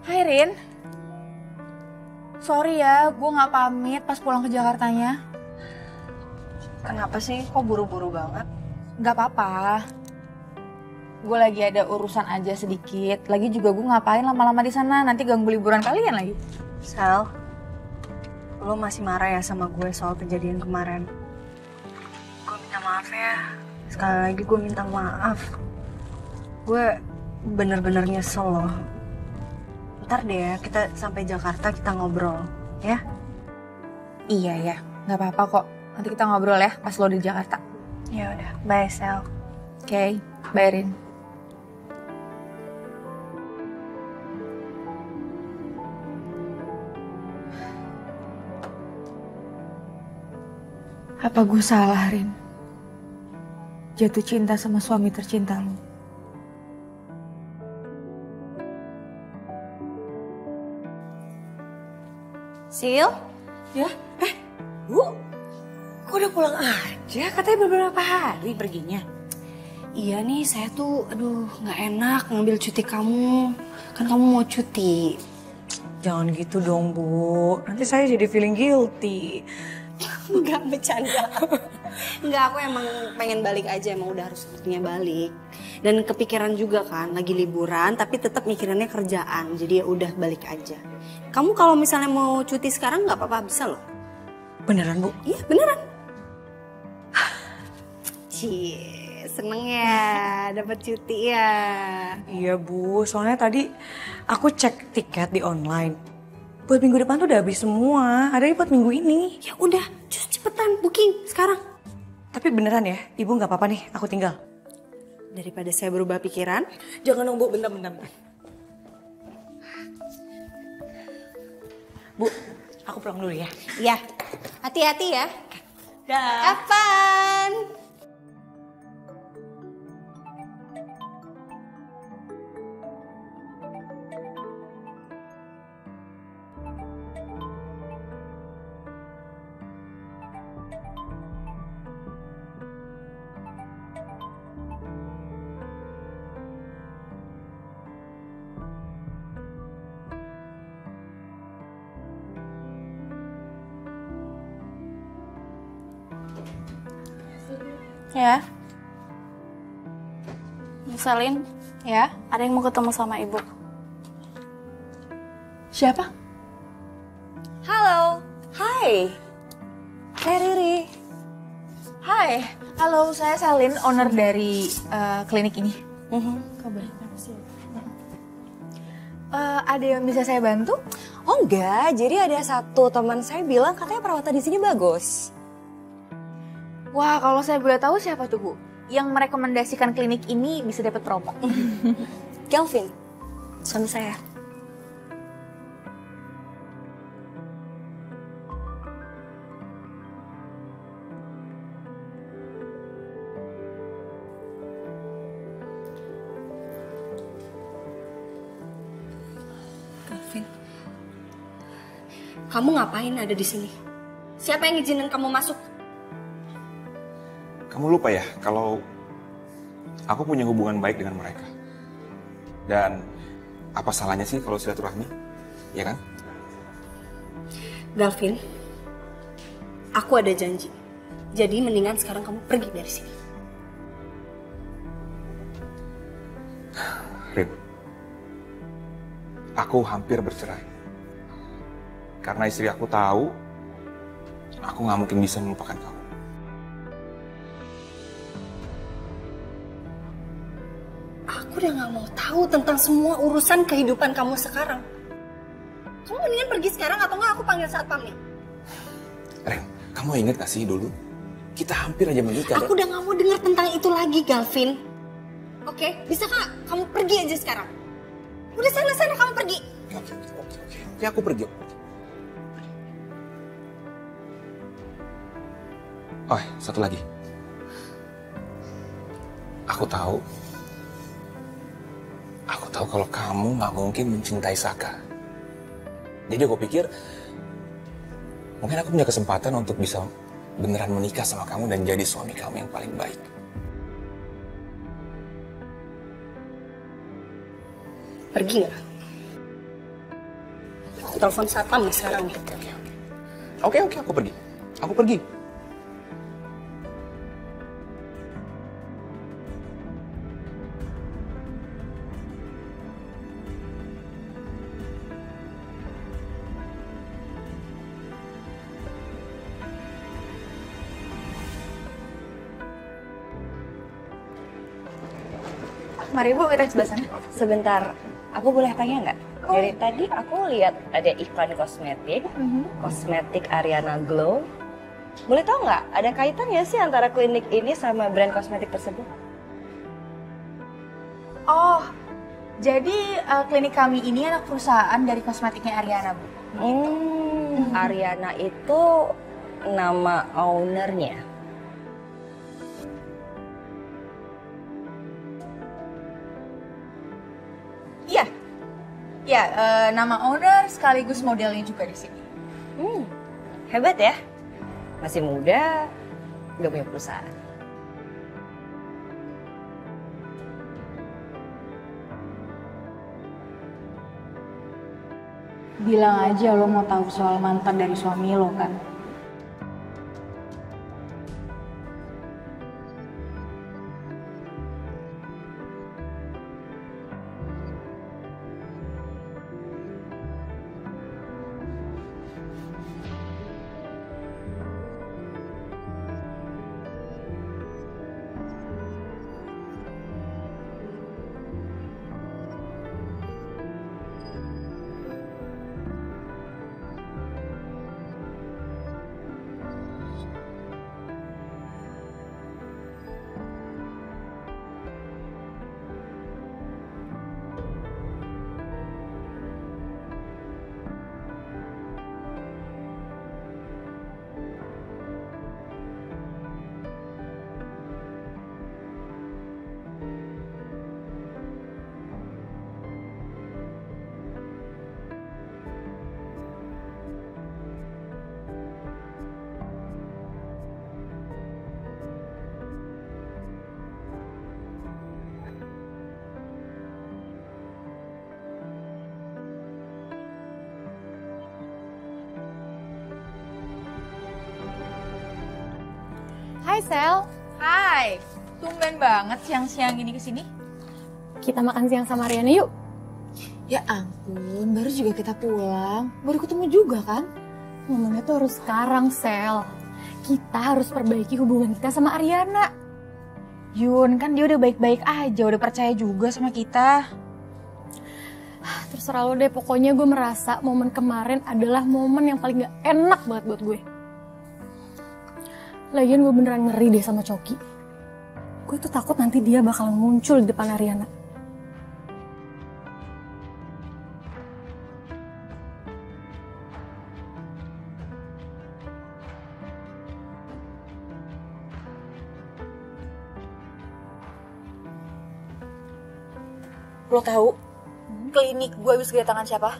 Hai Rin. Sorry ya, gue gak pamit pas pulang ke Jakartanya. Kenapa sih? Kok buru-buru banget? Gak apa-apa. Gue lagi ada urusan aja sedikit. Lagi juga gue ngapain lama-lama di sana, nanti ganggu liburan kalian lagi. Sal, lo masih marah ya sama gue soal kejadian kemarin? Gue minta maaf ya. Sekali lagi gue minta maaf. Gue bener-bener nyesel loh. Ntar deh ya, kita sampai Jakarta kita ngobrol, ya? Iya ya, gak apa-apa kok. Nanti kita ngobrol ya pas lo di Jakarta. Ya udah, bye Sal. Oke, bye Rin. Apa gue salah, Rin? Jatuh cinta sama suami tercinta lo. Sil? Ya, Bu, kok udah pulang aja? Katanya beberapa hari perginya. Iya nih, saya tuh nggak enak ngambil cuti kamu. Kan kamu mau cuti. Jangan gitu dong, Bu. Nanti saya jadi feeling guilty. Enggak, bercanda. Enggak, aku emang pengen balik aja, emang udah harus waktunya balik. Dan kepikiran juga kan, lagi liburan tapi tetap mikirannya kerjaan. Jadi ya udah balik aja. Kamu kalau misalnya mau cuti sekarang nggak apa-apa, bisa loh. Beneran, Bu? Iya, beneran. Cie, seneng ya dapat cuti ya. Iya, Bu. Soalnya tadi aku cek tiket di online. Buat minggu depan tuh udah habis semua. Ada buat minggu ini. Ya udah, cepetan booking sekarang. Tapi beneran ya, Ibu nggak apa-apa nih, aku tinggal. Daripada saya berubah pikiran. Jangan dong, Bu. Bentar. Bu, aku pulang dulu ya. Ya, hati-hati ya. Dah. Have fun. Ya, Salin, ya. ada yang mau ketemu sama ibu. Siapa? Halo. Hai. Saya Riri. Hai, halo, saya Selin, owner dari klinik ini. Kabar. Ada yang bisa saya bantu? Oh enggak, jadi ada satu teman saya bilang katanya perawatan di sini bagus. Wah, kalau saya boleh tahu siapa tuh, Bu? Yang merekomendasikan klinik ini bisa dapat promo. Kelvin, suami saya. Kamu ngapain ada di sini? Siapa yang izinin kamu masuk? Kamu lupa ya kalau aku punya hubungan baik dengan mereka. Dan apa salahnya sih kalau silaturahmi? Ya kan? Galvin, aku ada janji. Jadi mendingan sekarang kamu pergi dari sini. Rin, aku hampir bercerai. Karena istri aku tahu, aku nggak mungkin bisa melupakan kamu. Aku udah gak mau tahu tentang semua urusan kehidupan kamu sekarang. Kamu mendingan pergi sekarang atau enggak aku panggil satpamnya. Ren, kamu inget gak sih dulu? Kita hampir aja menikah. Aku udah gak mau dengar tentang itu lagi, Galvin. Oke, bisa kak kamu pergi aja sekarang? Udah sana kamu pergi. Oke, aku pergi. Oh, satu lagi. Aku tahu kalau kamu nggak mungkin mencintai Saka. Jadi aku pikir mungkin aku punya kesempatan untuk bisa beneran menikah sama kamu dan jadi suami kamu yang paling baik. Pergi nggak? Aku telepon satpam nih sekarang nih. Oke, aku pergi. Aku pergi. Mari Bu, kita sebelah sana. Sebentar, aku boleh tanya nggak? Dari tadi aku lihat ada iklan kosmetik Ariana Glow. Boleh tahu nggak, ada kaitannya sih antara klinik ini sama brand kosmetik tersebut? Oh, jadi klinik kami ini anak perusahaan dari kosmetiknya Ariana, Bu. Ariana itu nama ownernya. Iya. Ya, nama owner sekaligus modelnya juga di sini. Hebat ya. Masih muda, udah punya perusahaan. Bilang aja lo mau tahu soal mantan dari suami lo kan. Hai Sel, Hai, tumben banget siang-siang ini kesini. kita makan siang sama Ariana yuk. Ya ampun, baru juga kita pulang. Baru ketemu juga kan? Momennya tuh harus sekarang Sel. Kita harus perbaiki hubungan kita sama Ariana. Yun, kan dia udah baik-baik aja, udah percaya juga sama kita. Terserah lo deh, pokoknya gue merasa momen kemarin adalah momen yang paling gak enak banget buat gue. Lagian gue beneran ngeri deh sama Coki. Gue tuh takut nanti dia bakalan muncul di depan Ariana. Lo tahu klinik gue habis kedatangan siapa?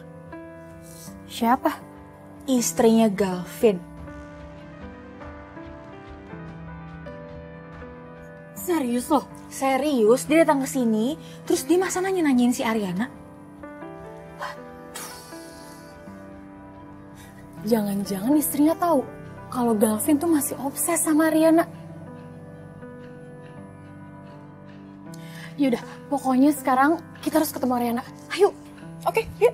Siapa? istrinya Galvin. Serius loh? Serius, dia datang ke sini, terus dia masa nanyain si Ariana? Jangan-jangan istrinya tahu kalau Galvin tuh masih obses sama Ariana. Yaudah, pokoknya sekarang kita harus ketemu Ariana. Ayo, oke, yuk.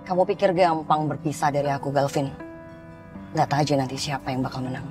Kamu pikir gampang berpisah dari aku, Galvin? Lihat aja nanti siapa yang bakal menang.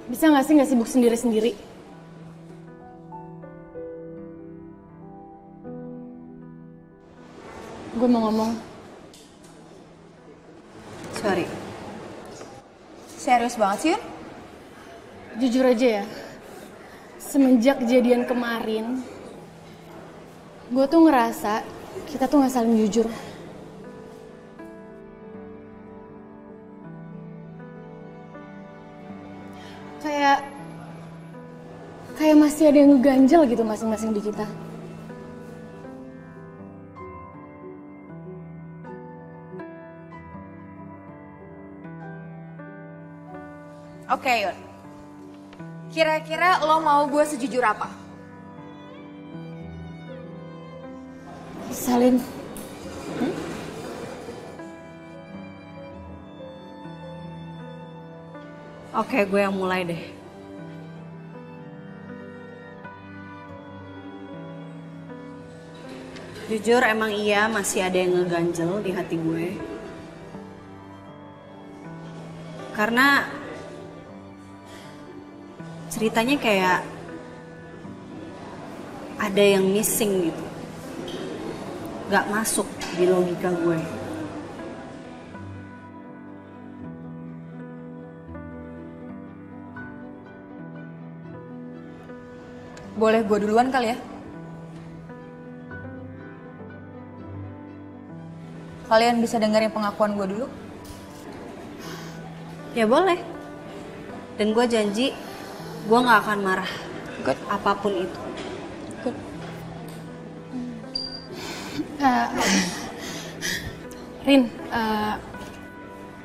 Bisa nggak sih nggak sibuk sendiri-sendiri? Gue mau ngomong. Sorry. Serius banget sih, Yun? Jujur aja ya, semenjak kejadian kemarin, gue tuh ngerasa kita tuh nggak saling jujur. Kayak masih ada yang ngeganjel gitu masing-masing di kita. Oke, Yun. Kira-kira lo mau gue sejujur apa? Salin. Oke, gue yang mulai deh. Jujur emang iya masih ada yang ngeganjel di hati gue. Karena ceritanya kayak ada yang missing gitu. Gak masuk di logika gue. Boleh gue duluan kali ya? Kalian bisa dengerin pengakuan gue dulu? Ya boleh. Dan gue janji gue gak akan marah. Good. Apapun itu. Good. Rin,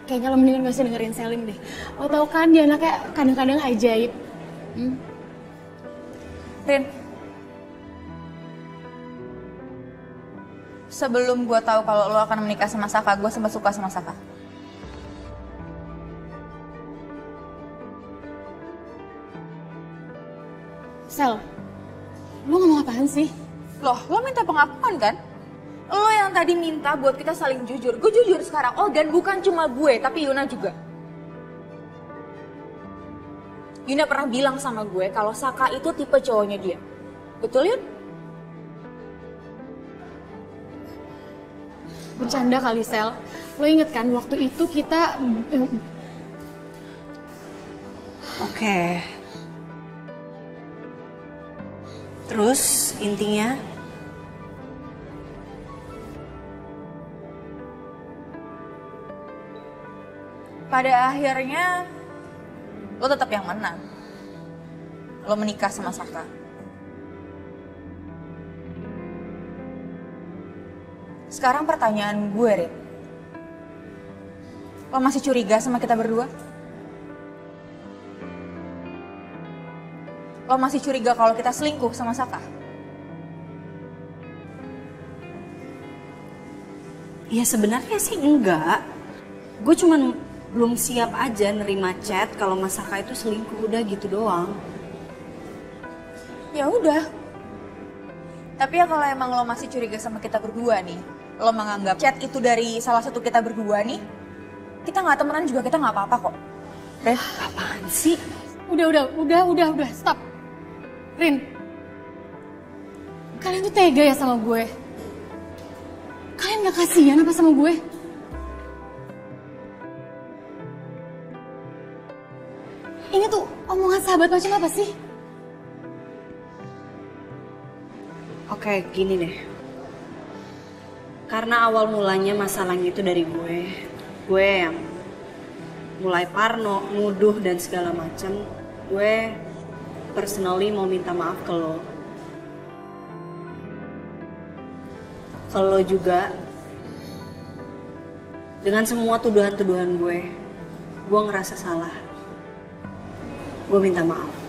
kayaknya lo mendingan gak usah dengerin Selim deh. Lo tau kan dia anaknya kadang-kadang ajaib. Rin, sebelum gue tahu kalau lo akan menikah sama Saka, gue sempat suka sama Saka. Sel, lo ngomong apaan sih? Loh, lo minta pengakuan kan? Lo yang tadi minta buat kita saling jujur. Gue jujur sekarang. Oh, dan bukan cuma gue, tapi Yuna juga. Yuna pernah bilang sama gue kalau Saka itu tipe cowoknya dia. Betul, Yun? Bercanda kali, Sel. Lo inget kan waktu itu kita... Oke. Terus intinya pada akhirnya lo tetap yang menang. Lo menikah sama Saka. Sekarang pertanyaan gue, Rin. Lo masih curiga sama kita berdua? Lo masih curiga kalau kita selingkuh sama Saka? ya sebenarnya sih enggak. Gue cuman belum siap aja nerima chat kalau Mas Saka itu selingkuh, udah gitu doang. Ya udah. Tapi ya kalau emang lo masih curiga sama kita berdua nih, lo menganggap chat itu dari salah satu kita berdua nih, kita nggak temenan juga, kita nggak apa-apa kok. Apaan sih? Udah, stop. Rin, kalian tuh tega ya sama gue? Kalian gak kasihan apa sama gue? Ini tuh omongan sahabat macam apa sih? Oke, gini deh. Karena awal mulanya masalahnya itu dari gue. Gue yang mulai parno, nuduh dan segala macam. Gue personally mau minta maaf ke lo. Ke lo juga. Dengan semua tuduhan-tuduhan gue ngerasa salah. Gue minta maaf.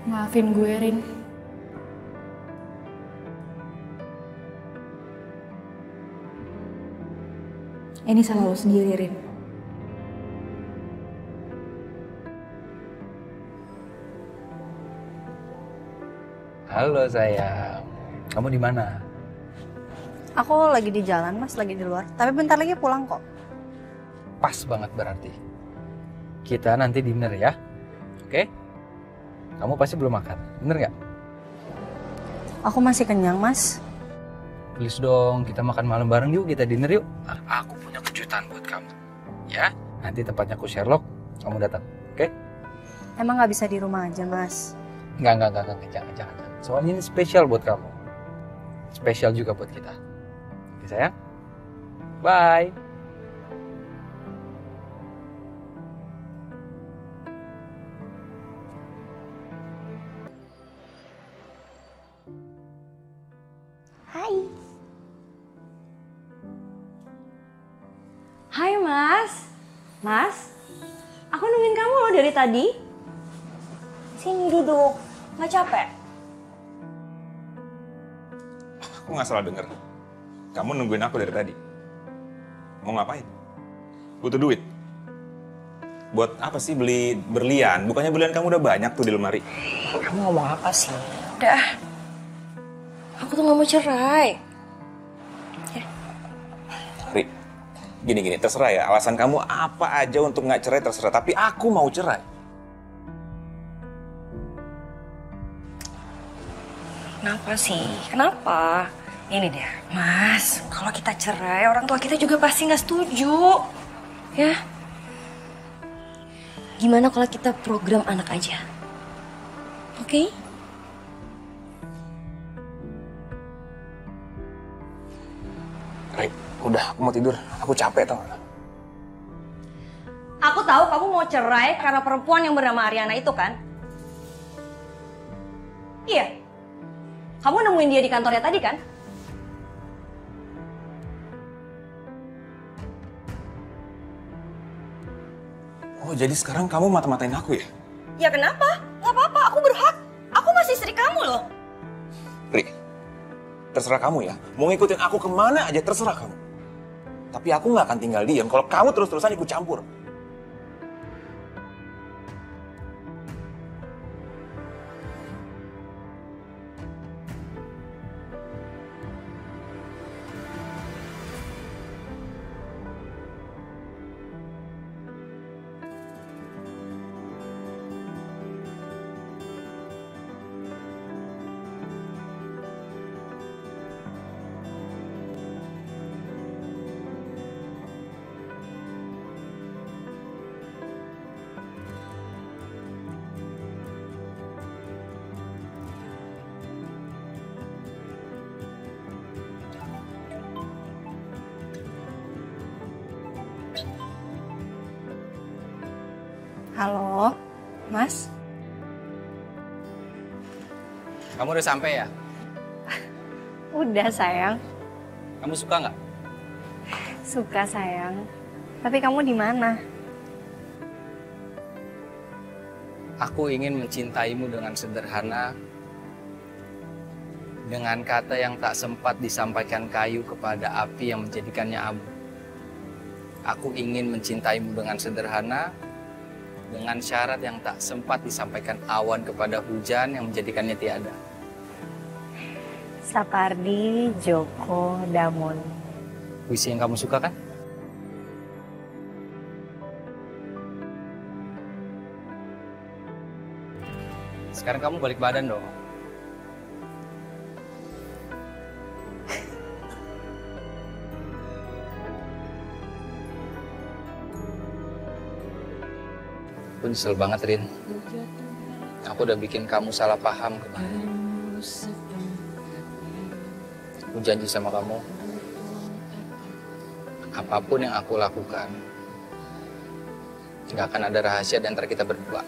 Maafin gue, Rin. Ini salah lo sendiri, Rin. Halo sayang, kamu di mana? Aku lagi di jalan, Mas, lagi di luar. Tapi bentar lagi pulang kok. Pas banget berarti. Kita nanti dinner ya, oke? Kamu pasti belum makan, bener nggak? Aku masih kenyang, Mas. Please dong, kita makan malam bareng yuk, kita dinner yuk. Aku punya kejutan buat kamu. Ya, nanti tempatnya aku Sherlock, kamu datang, oke? Emang nggak bisa di rumah aja, Mas? Enggak, jangan. Soalnya ini spesial buat kamu. Spesial juga buat kita. Oke sayang? Bye. Hai Mas. Mas, aku nungguin kamu loh dari tadi. Sini duduk, nggak capek? Aku nggak salah denger. Kamu nungguin aku dari tadi. Mau ngapain? Butuh duit? Buat apa sih beli berlian? Bukannya berlian kamu udah banyak tuh di lemari. Kamu ngomong apa sih? Udah. Aku tuh nggak mau cerai. Ri, gini, terserah ya. Alasan kamu apa aja untuk nggak cerai terserah. Tapi aku mau cerai. Kenapa sih? Kenapa? Ini deh, Mas. Kalau kita cerai, orang tua kita juga pasti nggak setuju. Ya. Gimana kalau kita program anak aja? Oke? Ri, udah, aku mau tidur. Aku capek tau gak? Aku tahu kamu mau cerai karena perempuan yang bernama Ariana itu kan? Iya. Kamu nemuin dia di kantornya tadi kan? Oh, jadi sekarang kamu mata-matain aku ya? Ya kenapa? Gak apa-apa, aku berhak. Aku masih istri kamu loh. Ri, terserah kamu ya. Mau ngikutin aku kemana aja terserah kamu. Tapi aku nggak akan tinggal diam kalau kamu terus-terusan ikut campur. Halo, Mas? Kamu udah sampai ya? Udah, sayang. Kamu suka nggak? Suka sayang. Tapi kamu di mana? Aku ingin mencintaimu dengan sederhana, dengan kata yang tak sempat disampaikan kayu kepada api yang menjadikannya abu. Aku ingin mencintaimu dengan sederhana, dengan syarat yang tak sempat disampaikan awan kepada hujan yang menjadikannya tiada. Sapardi Djoko Damono. Puisi yang kamu suka kan? Sekarang kamu balik badan dong. Aku nyesel banget, Rin. Aku udah bikin kamu salah paham kemarin. Aku janji sama kamu, apapun yang aku lakukan, gak akan ada rahasia di antara kita berdua.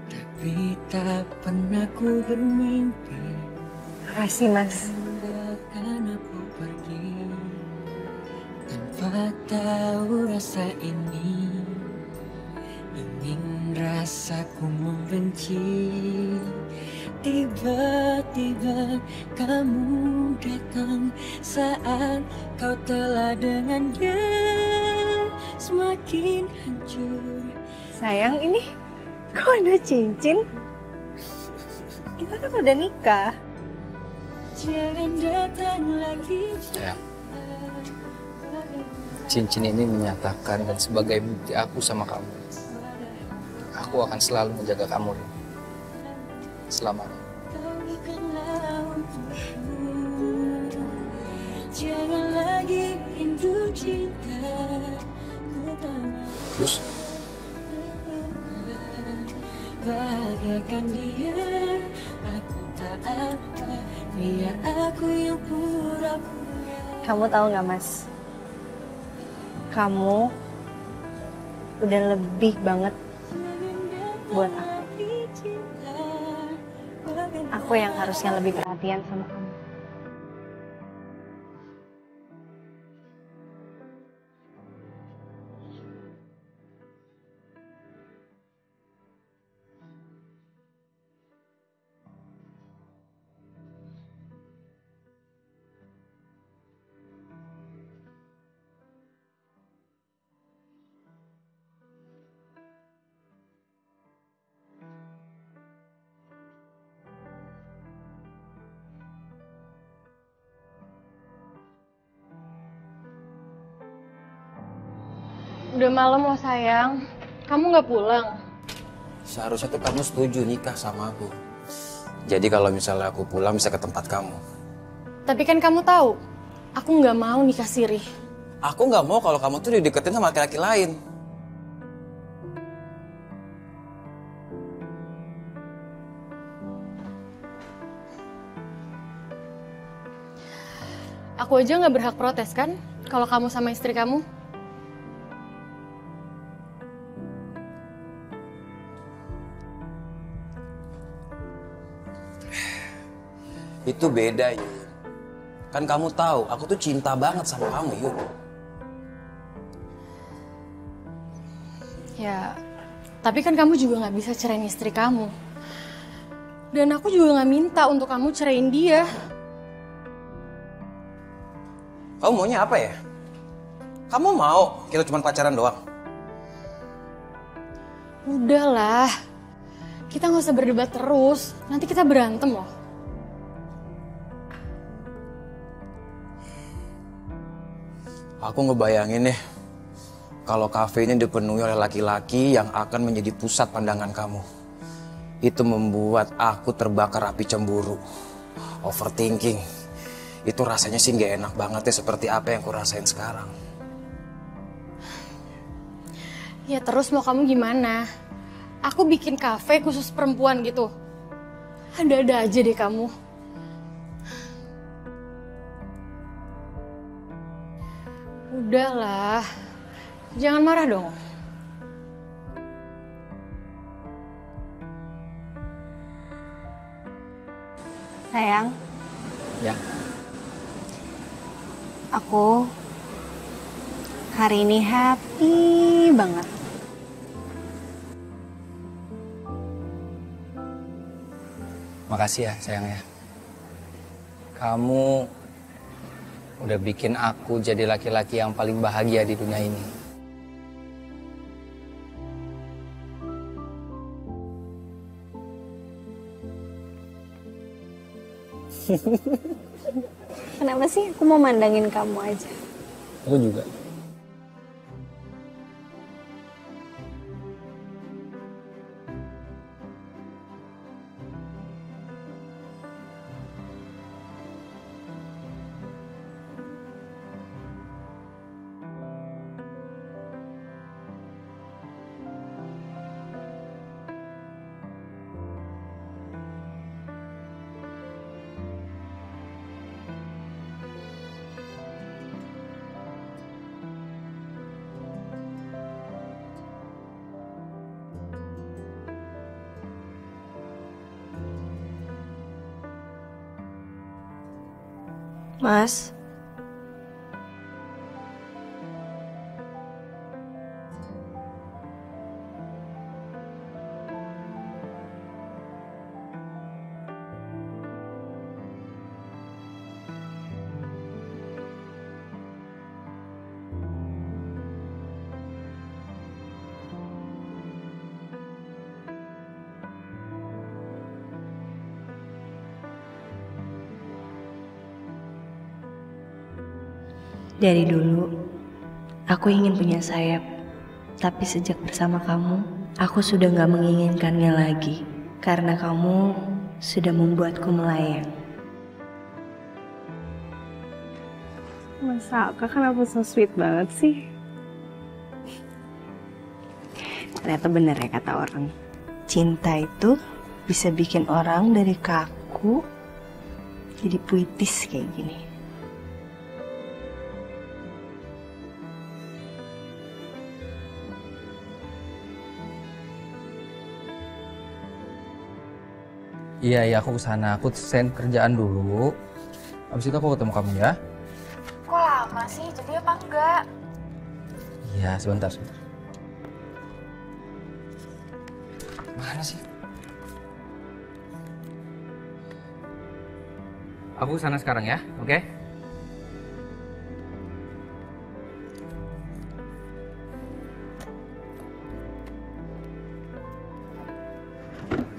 Tapi tak pernah ku bermimpi. Makasih, Mas. Karena aku pergi tanpa tahu rasa ini. Ingin rasaku membenci. Tiba-tiba kamu datang saat kau telah dengan dia semakin hancur. Sayang, ini kok ada cincin? Kita kan udah nikah. Jangan datang lagi. Ya. Cincin ini menyatakan dan sebagai bukti aku sama kamu. Aku akan selalu menjaga kamu, Rin. Selamanya. Jangan lagi rindu cinta. Terus? Bagaikan dia, aku tak apa. Biar aku yang pura-pura. Kamu tahu nggak, Mas? Kamu udah lebih banget buat aku. Aku yang harusnya lebih perhatian sama kamu. Udah malam loh sayang, kamu nggak pulang? Seharusnya tuh kamu setuju nikah sama aku. Jadi kalau misalnya aku pulang bisa ke tempat kamu. Tapi kan kamu tahu, aku nggak mau nikah siri. Aku nggak mau kalau kamu tuh dideketin sama laki-laki lain. Aku aja nggak berhak protes kan, kalau kamu sama istri kamu. Itu beda, Yun. Kan kamu tahu, aku tuh cinta banget sama kamu, Yun. Ya, tapi kan kamu juga nggak bisa ceraiin istri kamu. Dan aku juga nggak minta untuk kamu ceraiin dia. Kamu maunya apa ya? Kamu mau kita cuma pacaran doang? Udahlah, kita nggak usah berdebat terus. Nanti kita berantem loh. Aku ngebayangin deh, kalau kafe ini dipenuhi oleh laki-laki yang akan menjadi pusat pandangan kamu. Itu membuat aku terbakar api cemburu. Overthinking. Itu rasanya sih gak enak banget ya, seperti apa yang aku rasain sekarang. Ya terus mau kamu gimana? Aku bikin kafe khusus perempuan gitu. Ada-ada aja deh kamu. Udahlah, jangan marah dong. Sayang, Ya. Aku hari ini happy banget. Makasih ya sayang ya. Kamu udah bikin aku jadi laki-laki yang paling bahagia di dunia ini. Kenapa sih aku mau mandangin kamu aja? Aku juga. Mas, dari dulu, aku ingin punya sayap. Tapi sejak bersama kamu, aku sudah gak menginginkannya lagi. Karena kamu sudah membuatku melayang. masa Kak kenapa so sweet banget sih? Ternyata bener ya kata orang. Cinta itu bisa bikin orang dari kaku jadi puitis kayak gini. Iya, aku kesana. Aku send kerjaan dulu. Habis itu aku ketemu kamu ya. Kok lama sih? Jadi apa enggak? Iya, sebentar. Mana sih? Aku kesana sekarang ya, oke?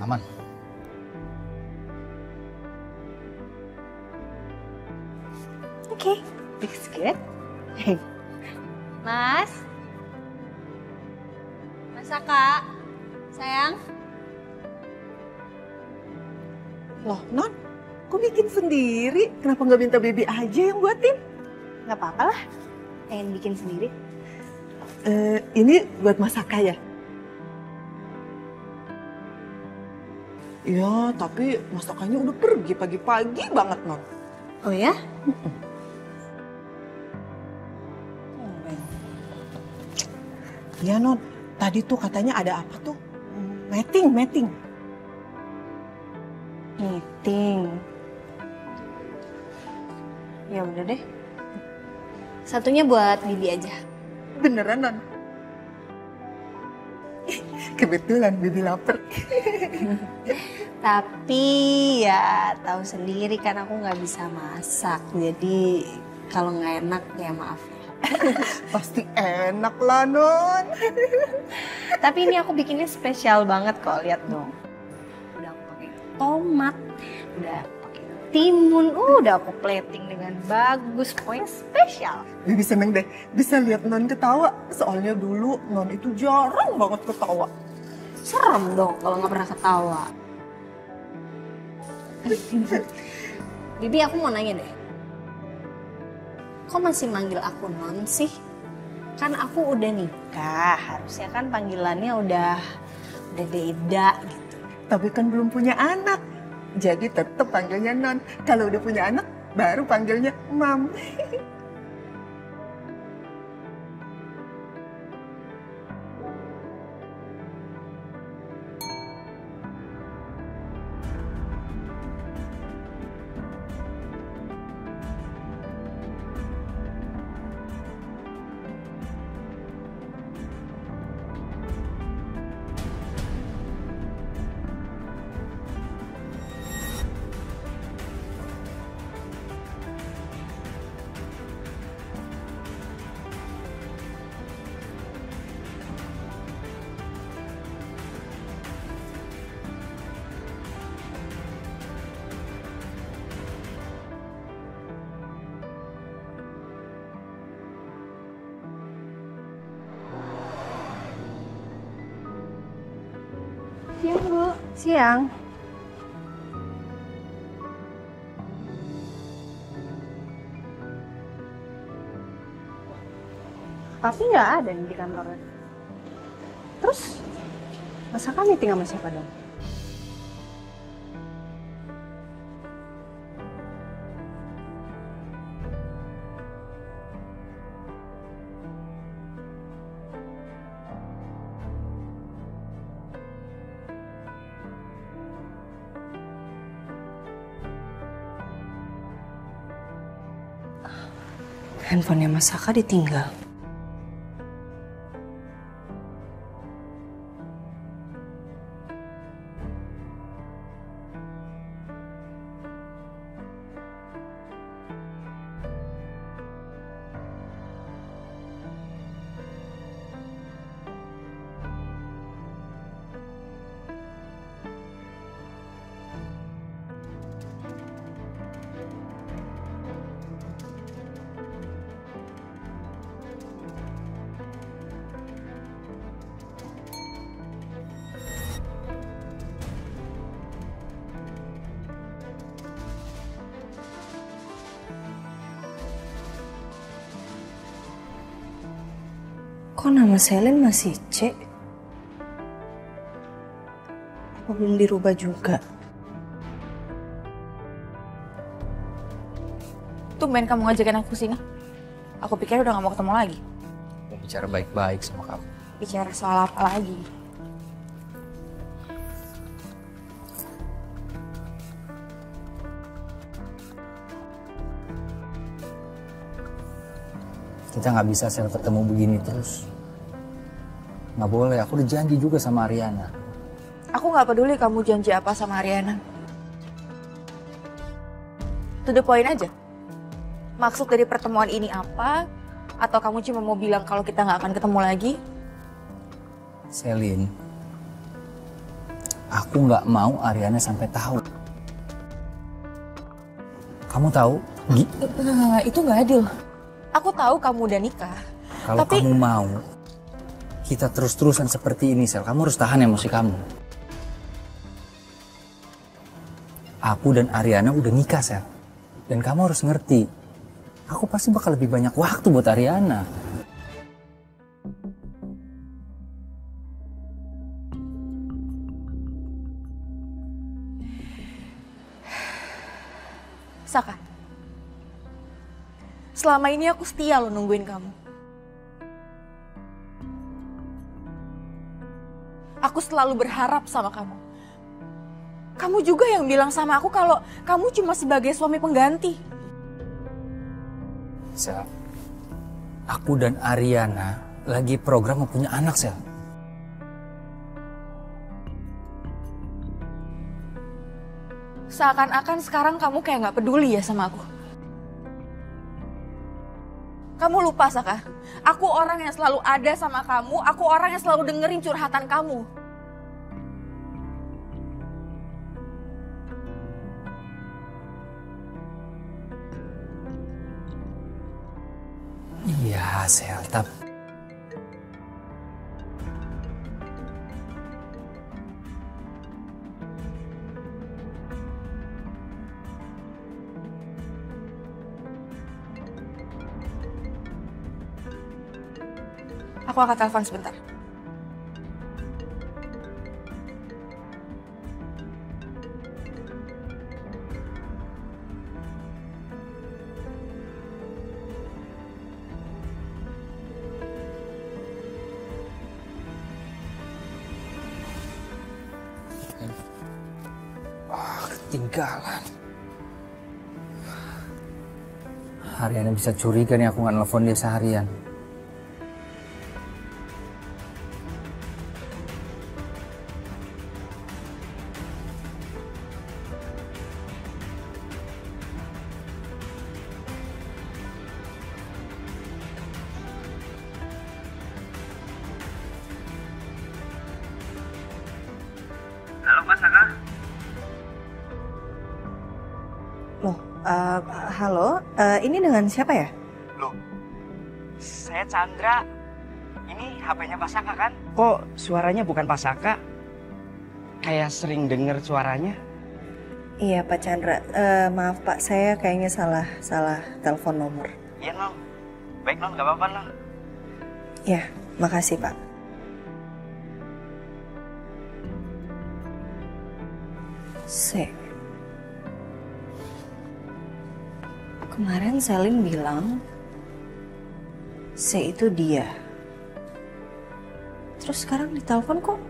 Aman. Oke, looks good. Mas? Masa Kak? Sayang? Loh, Non, kok bikin sendiri? Kenapa nggak minta Baby aja yang buatin? Gak apa-apa lah, pengen bikin sendiri. Ini buat Masaka ya? Iya, tapi masakannya udah pergi pagi-pagi banget, Non. Oh ya? Iya, Non. Tadi tuh katanya ada apa tuh? Meeting. Meeting. Ya udah deh. Satunya buat Bibi aja. Beneran, Non? Kebetulan Bibi lapar. Tapi ya tahu sendiri kan aku nggak bisa masak. Jadi kalau nggak enak ya maaf. Pasti enak lah, Non. Tapi ini aku bikinnya spesial banget kok, lihat dong. Udah aku pakai tomat, udah pakai timun, udah aku plating dengan bagus, pokoknya spesial. Bibi seneng deh bisa lihat Non ketawa. Soalnya dulu Non itu jarang banget ketawa. Serem dong kalau nggak pernah ketawa. Bibi, aku mau nanya deh. Kok masih manggil aku Non sih? Kan aku udah nikah, harusnya kan panggilannya udah beda gitu. Tapi kan belum punya anak. Jadi tetap panggilnya Non. Kalau udah punya anak, baru panggilnya Mam. Siang, Bu. Siang. Papi nggak ada nih di kantornya. Terus, masa kami tinggal sama siapa dong? Handphonenya Mas Saka ditinggal. Kok nama Selin masih C? Apa belum dirubah juga? Tumben kamu ngajakin aku sini. Aku pikir udah gak mau ketemu lagi. Mau bicara baik-baik sama kamu. Bicara soal apa lagi? Kita nggak bisa ketemu begini terus. Nggak boleh, aku udah janji juga sama Ariana. Aku gak peduli kamu janji apa sama Ariana. To the point aja. Maksud dari pertemuan ini apa? Atau kamu cuma mau bilang kalau kita gak akan ketemu lagi? Selin, aku nggak mau Ariana sampai tahu. Kamu tahu? Itu gak adil. Aku tahu kamu udah nikah. Kalau tapi... kamu mau kita terus-terusan seperti ini, Sel, kamu harus tahan emosi kamu. Aku dan Ariana udah nikah, Sel. Dan kamu harus ngerti, aku pasti bakal lebih banyak waktu buat Ariana. Saka, selama ini aku setia loh nungguin kamu. Aku selalu berharap sama kamu. Kamu juga yang bilang sama aku kalau kamu cuma sebagai suami pengganti. Sel, aku dan Ariana lagi program mau punya anak, Sel. Seakan-akan sekarang kamu kayak gak peduli ya sama aku. Kamu lupa, Saka. Aku orang yang selalu ada sama kamu. Aku orang yang selalu dengerin curhatan kamu. Iya, Sel, tapi... Aku akan telepon sebentar. Ketinggalan. Ariana bisa curiga nih aku nggak nelfon dia seharian. Halo Mas Saka. Loh, halo, ini dengan siapa ya? Loh, saya Chandra. Ini HP-nya Pak Saka kan? Kok suaranya bukan Pak Saka? kayak sering dengar suaranya. Iya Pak Chandra, maaf Pak, saya kayaknya salah telepon nomor. Iya non, baik non, gak apa-apa non. Ya, makasih Pak. Kemarin Selin bilang itu dia. Terus sekarang ditelepon kok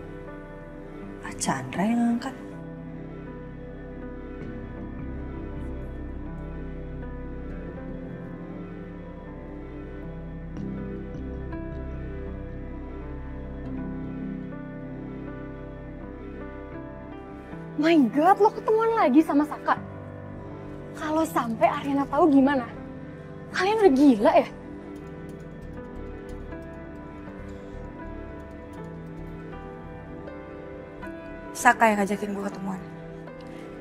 Pak Chandra yang angkat. My God, lo ketemuan lagi sama Saka? Kalau sampai Ariana tahu gimana? Kalian udah gila ya? Saka yang ngajakin gue ketemuan.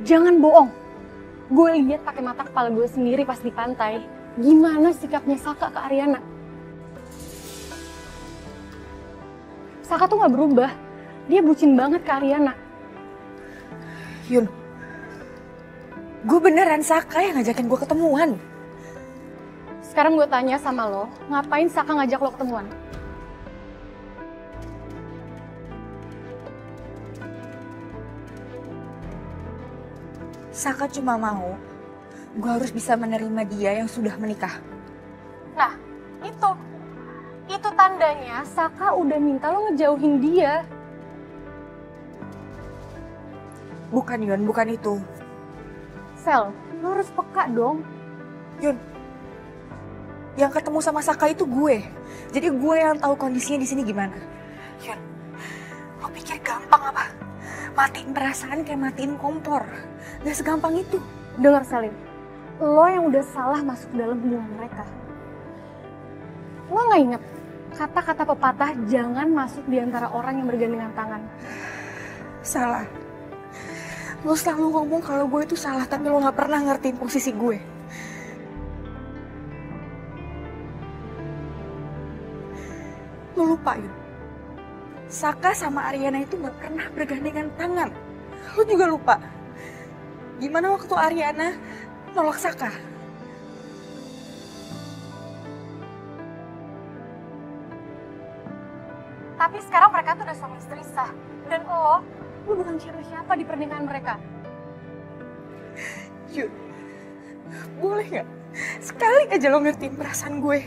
Jangan bohong. Gue lihat pakai mata kepala gue sendiri pas di pantai. Gimana sikapnya Saka ke Ariana? Saka tuh gak berubah. Dia bucin banget ke Ariana. Yun, gue beneran Saka yang ngajakin gue ketemuan. Sekarang gue tanya sama lo, ngapain Saka ngajak lo ketemuan? Saka cuma mau gue harus bisa menerima dia yang sudah menikah. Nah, itu tandanya Saka udah minta lo ngejauhin dia. Bukan Yun, bukan itu. Sel, lo harus peka dong. Yun, yang ketemu sama Saka itu gue. Jadi gue yang tahu kondisinya di sini gimana. Yun, lo pikir gampang apa? Matiin perasaan kayak matiin kompor. Gak segampang itu. Dengar Selin, lo yang udah salah masuk dalam hubungan mereka. Lo gak inget kata-kata pepatah jangan masuk di antara orang yang bergandengan tangan? Salah. Lo selalu ngomong kalau gue itu salah, tapi lo gak pernah ngertiin posisi gue. Lo lupa, Yun. Saka sama Ariana itu gak pernah bergandengan tangan. Lo juga lupa. Gimana waktu Ariana nolak Saka? Tapi sekarang mereka tuh udah suami istri sah. Dan lo bukan siapa-siapa di pernikahan mereka. Yun, boleh gak? Sekali aja lo ngertiin perasaan gue.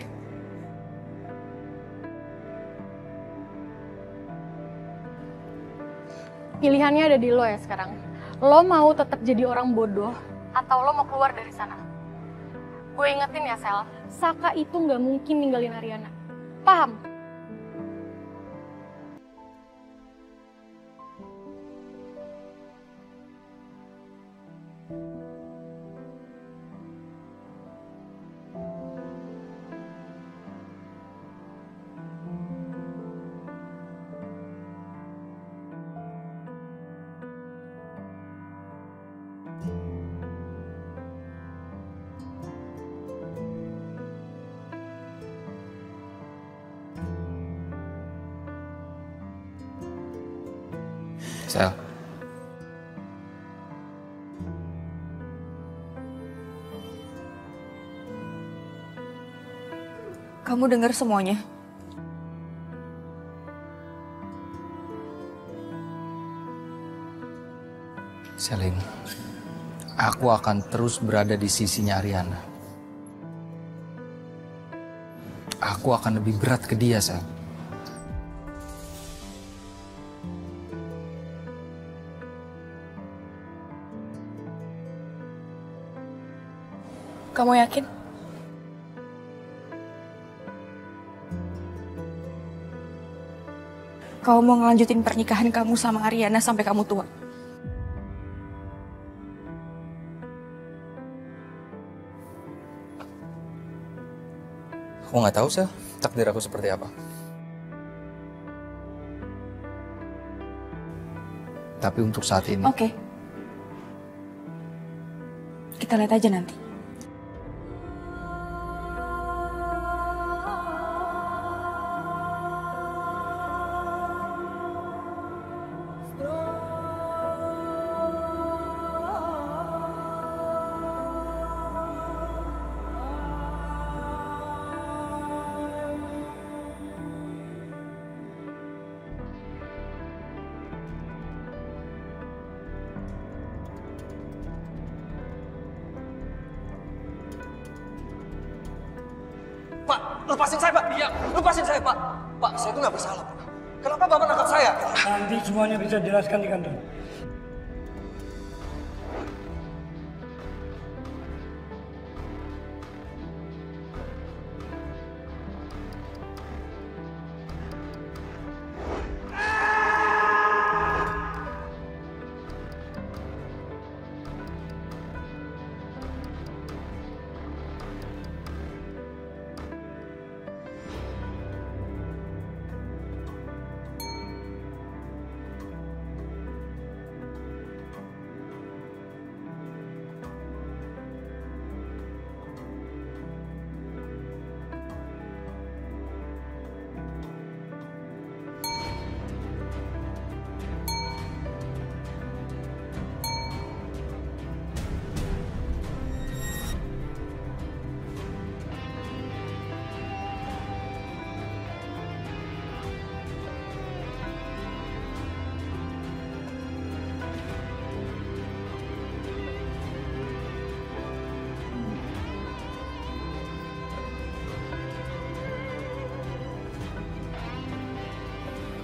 Pilihannya ada di lo ya sekarang. Lo mau tetap jadi orang bodoh atau lo mau keluar dari sana? Gue ingetin ya Sel, Saka itu nggak mungkin ninggalin Ariana. Paham? Sel. Kamu dengar semuanya? Selin, aku akan terus berada di sisinya Ariana. Aku akan lebih berat ke dia, Sel. Kamu yakin? Kamu mau ngelanjutin pernikahan kamu sama Ariana sampai kamu tua? Aku nggak tahu, Sel, takdir aku seperti apa. Tapi untuk saat ini... Oke. Kita lihat aja nanti. Pak, lepasin saya, Pak. Iya, lepasin saya, Pak. Pak, saya itu nggak bersalah, Pak. Kenapa Bapak nangkap saya? Nanti semuanya bisa jelaskan di kantor.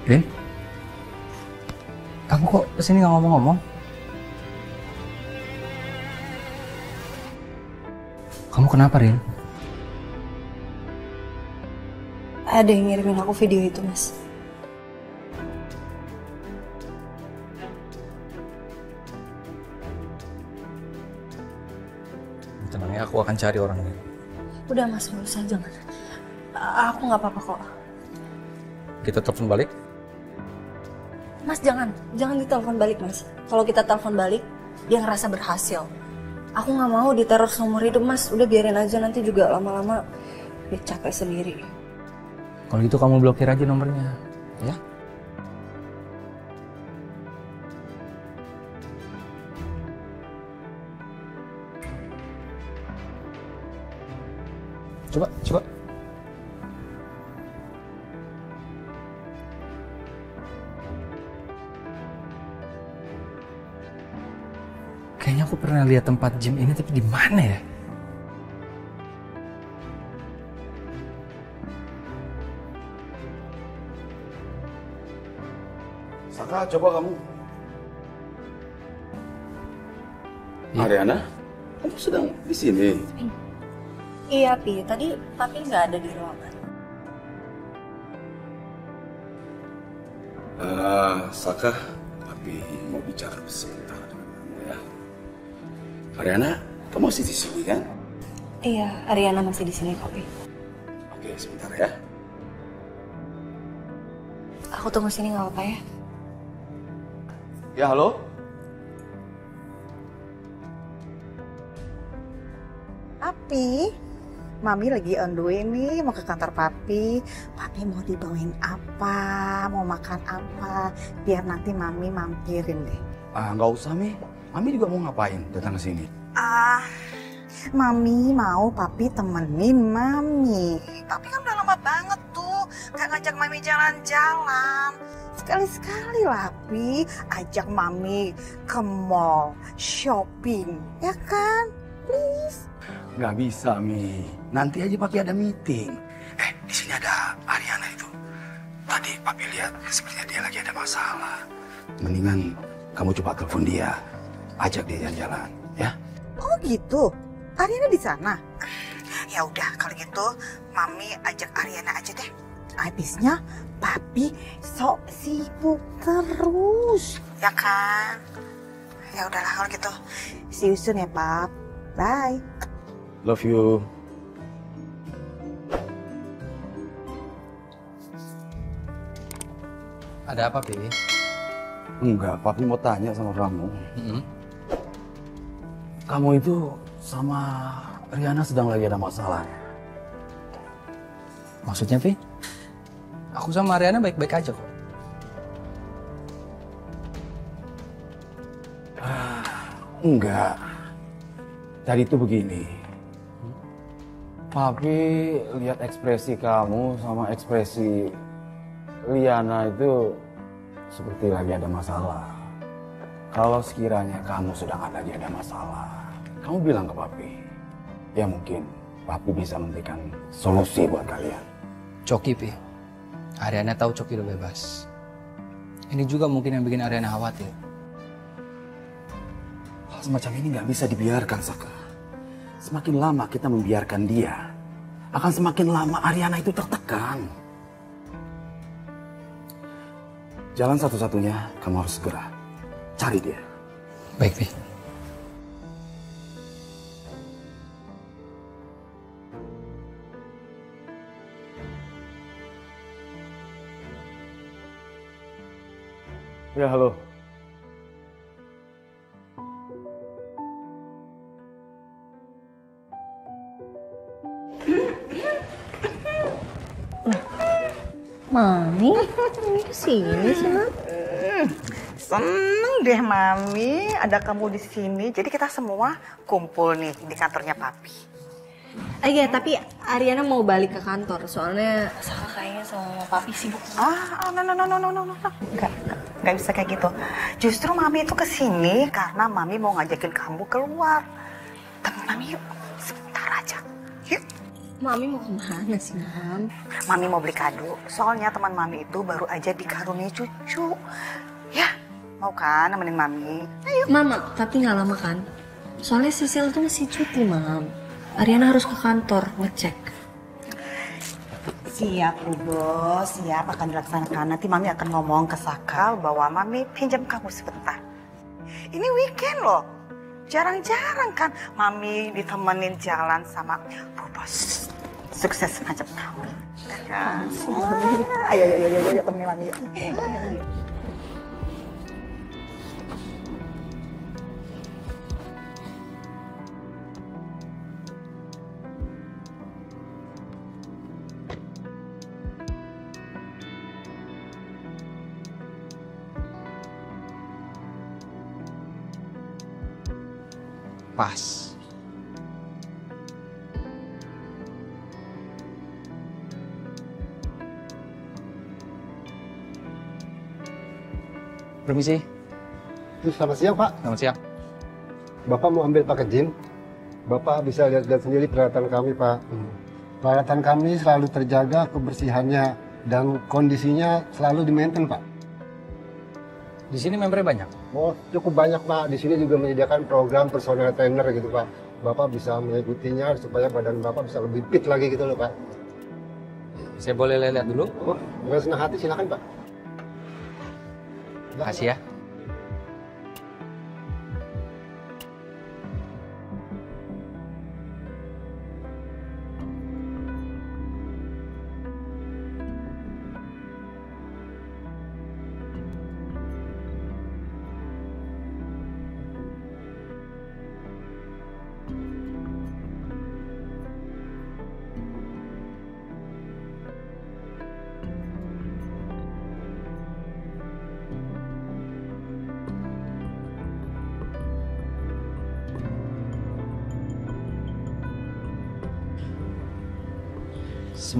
Rin? Kamu kok kesini nggak ngomong-ngomong? Kamu kenapa, Rin? Ada yang ngirimin aku video itu, Mas. Tenang ya, aku akan cari orangnya. Udah, Mas, nggak usah, jangan. Aku nggak apa-apa kok. Kita telepon balik? Mas, jangan ditelepon balik, Mas. Kalau kita telepon balik, dia ngerasa berhasil. Aku nggak mau diteror seumur hidup, Mas. Udah biarin aja, nanti juga lama-lama dia capek sendiri. Kalau gitu kamu blokir aja nomornya, ya? Coba. Kayaknya aku pernah lihat tempat gym ini, tapi di mana ya? Saka, coba kamu. Ya. Ariana, kamu sedang di sini? Iya, Pi. Tadi Papi nggak ada di ruangan. Saka, Papi mau bicara sebentar dengan kamu ya. Ariana, kamu masih di sini kan? Iya, Ariana masih di sini, Papi. Oke, sebentar ya. Aku tunggu sini nggak apa-apa ya? Ya, halo? Papi, Mami lagi on the way nih mau ke kantor Papi. Papi mau dibawain apa, mau makan apa, biar nanti Mami mampirin deh. Nggak usah, Mi. Mami juga mau ngapain datang ke sini? Mami mau Papi temenin Mami. Papi kan udah lama banget tuh gak ngajak Mami jalan-jalan. Sekali-sekali lah, Pi, ajak Mami ke mall, shopping, ya kan? Please. Nggak bisa, Mi. Nanti aja Papi ada meeting. Di sini ada Ariana itu. Tadi Papi lihat sepertinya dia lagi ada masalah. Mendingan kamu coba telepon dia, ajak dia jalan-jalan, ya? Oh gitu, Ariana di sana. Ya udah kalau gitu, Mami ajak Ariana aja deh. Habisnya Papi sok sibuk terus, ya kan? Ya udahlah kalau gitu. See you soon ya, Pap. Bye. Love you. Ada apa, Pi? Enggak, Papi mau tanya sama kamu. Kamu itu sama Riana sedang lagi ada masalah. Maksudnya, Pi? Aku sama Ariana baik-baik aja kok. Enggak. Tadi itu begini. Papi lihat ekspresi kamu sama ekspresi Liana itu seperti lagi ada masalah. Kalau sekiranya kamu sedang lagi ada masalah, kamu bilang ke Papi. Ya mungkin Papi bisa memberikan solusi buat kalian. Coki, Pi. Ariana tahu Coki udah bebas. Ini juga mungkin yang bikin Ariana khawatir. Hal semacam ini nggak bisa dibiarkan, Saka. Semakin lama kita membiarkan dia, akan semakin lama Ariana itu tertekan. Jalan satu-satunya, kamu harus segera cari dia. Baik, Pi. Ya, halo. Mami, kesini sih, Mam? Seneng deh, Mami. Ada kamu di sini. Jadi kita semua kumpul nih di kantornya Papi. Iya, tapi Ariana mau balik ke kantor. Soalnya Saka kayaknya sama Papi sibuk. No. Nggak bisa kayak gitu. Justru Mami itu kesini karena Mami mau ngajakin kamu keluar. Temen Mami yuk, sebentar aja. Yuk. Mami mau kemana sih, Mam? Mami mau beli kado. Soalnya teman Mami itu baru aja dikaruniai cucu. Ya, mau kan nemenin Mami? Ayo. Mama, tapi nggak lama kan? Soalnya Sisil tuh masih cuti, Mam. Ariana harus ke kantor ngecek. Siap, Bu Bos. Siap, akan dilaksanakan. Nanti Mami akan ngomong ke Saka bahwa Mami pinjam kamu sebentar. Ini weekend loh. Jarang-jarang kan Mami ditemenin jalan sama Bu Bos. Sukses ngajak kamu. Ayo, temenin Mami. Pas. Permisi. Selamat siang, Pak. Selamat siang. Bapak mau ambil paket gym? Bapak bisa lihat sendiri peralatan kami, Pak. Peralatan kami selalu terjaga kebersihannya dan kondisinya selalu di-maintain, Pak. Di sini membernya banyak? Oh, cukup banyak, Pak. Di sini juga menyediakan program personal trainer gitu, Pak. Bapak bisa mengikutinya supaya badan Bapak bisa lebih fit lagi gitu loh, Pak. Saya boleh lihat dulu? Oh, dengan senang hati silakan, Pak. Makasih ya.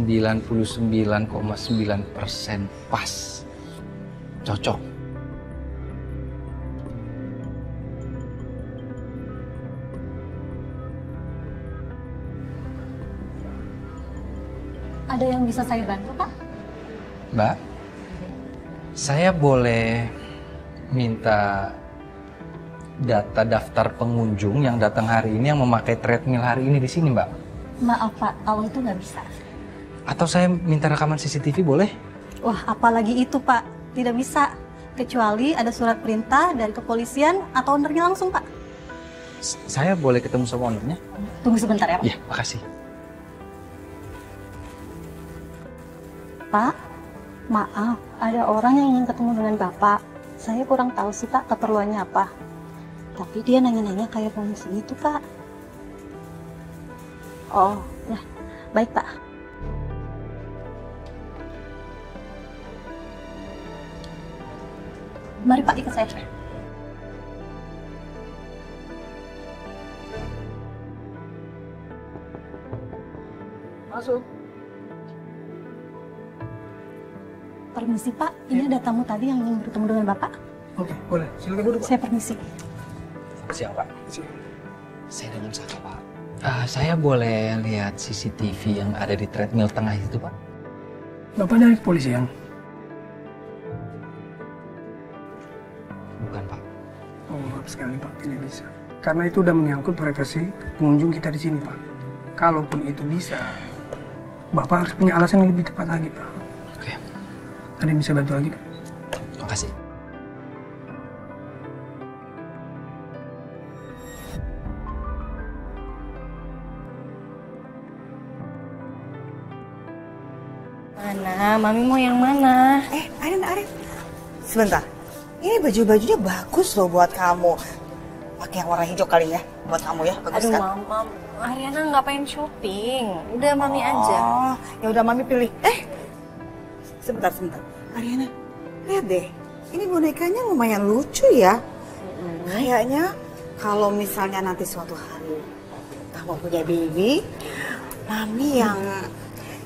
%99,9% pas. Cocok. Ada yang bisa saya bantu, Pak? Mbak, saya boleh minta data daftar pengunjung yang datang hari ini yang memakai treadmill hari ini di sini, Mbak? Maaf, Pak. Kalau itu nggak bisa. Atau saya minta rekaman CCTV boleh? Wah, apalagi itu, Pak. Tidak bisa. Kecuali ada surat perintah dari kepolisian atau ownernya langsung, Pak. Saya boleh ketemu sama ownernya? Tunggu sebentar ya, Pak. Iya, makasih. Pak, maaf. Ada orang yang ingin ketemu dengan Bapak. Saya kurang tahu sih, Pak, keperluannya apa. Tapi dia nanya-nanya kayak polisi itu, Pak. Oh, ya. Baik, Pak. Mari, Pak, ikut saya. Masuk. Permisi, Pak. Ini ada tamu tadi yang ingin bertemu dengan Bapak. Oke, boleh. Silakan duduk, Pak. Saya permisi. Selamat siang, Pak. Saya dengan Saka, Pak. Saya boleh lihat CCTV yang ada di treadmill tengah itu, Pak? Bapak dari kepolisian? Bukan, Pak. Oh, maaf sekali Pak, tidak bisa. Karena itu udah menyangkut privasi pengunjung kita di sini, Pak. Kalaupun itu bisa, Bapak harus punya alasan yang lebih tepat lagi, Pak. Oke. Ada yang bisa bantu lagi, Pak? Makasih. Mana? Mami mau yang mana? Arin. Sebentar. Ini baju-bajunya bagus loh buat kamu. Pakai yang warna hijau kali ya, buat kamu ya. Bagus Aduh, kan? Mama, Ariana nggak pengen shopping. Udah Mami aja. Oh, ya udah Mami pilih. Sebentar. Ariana, lihat deh. Ini bonekanya lumayan lucu ya. Kayaknya kalau misalnya nanti suatu hari kamu punya baby, Mami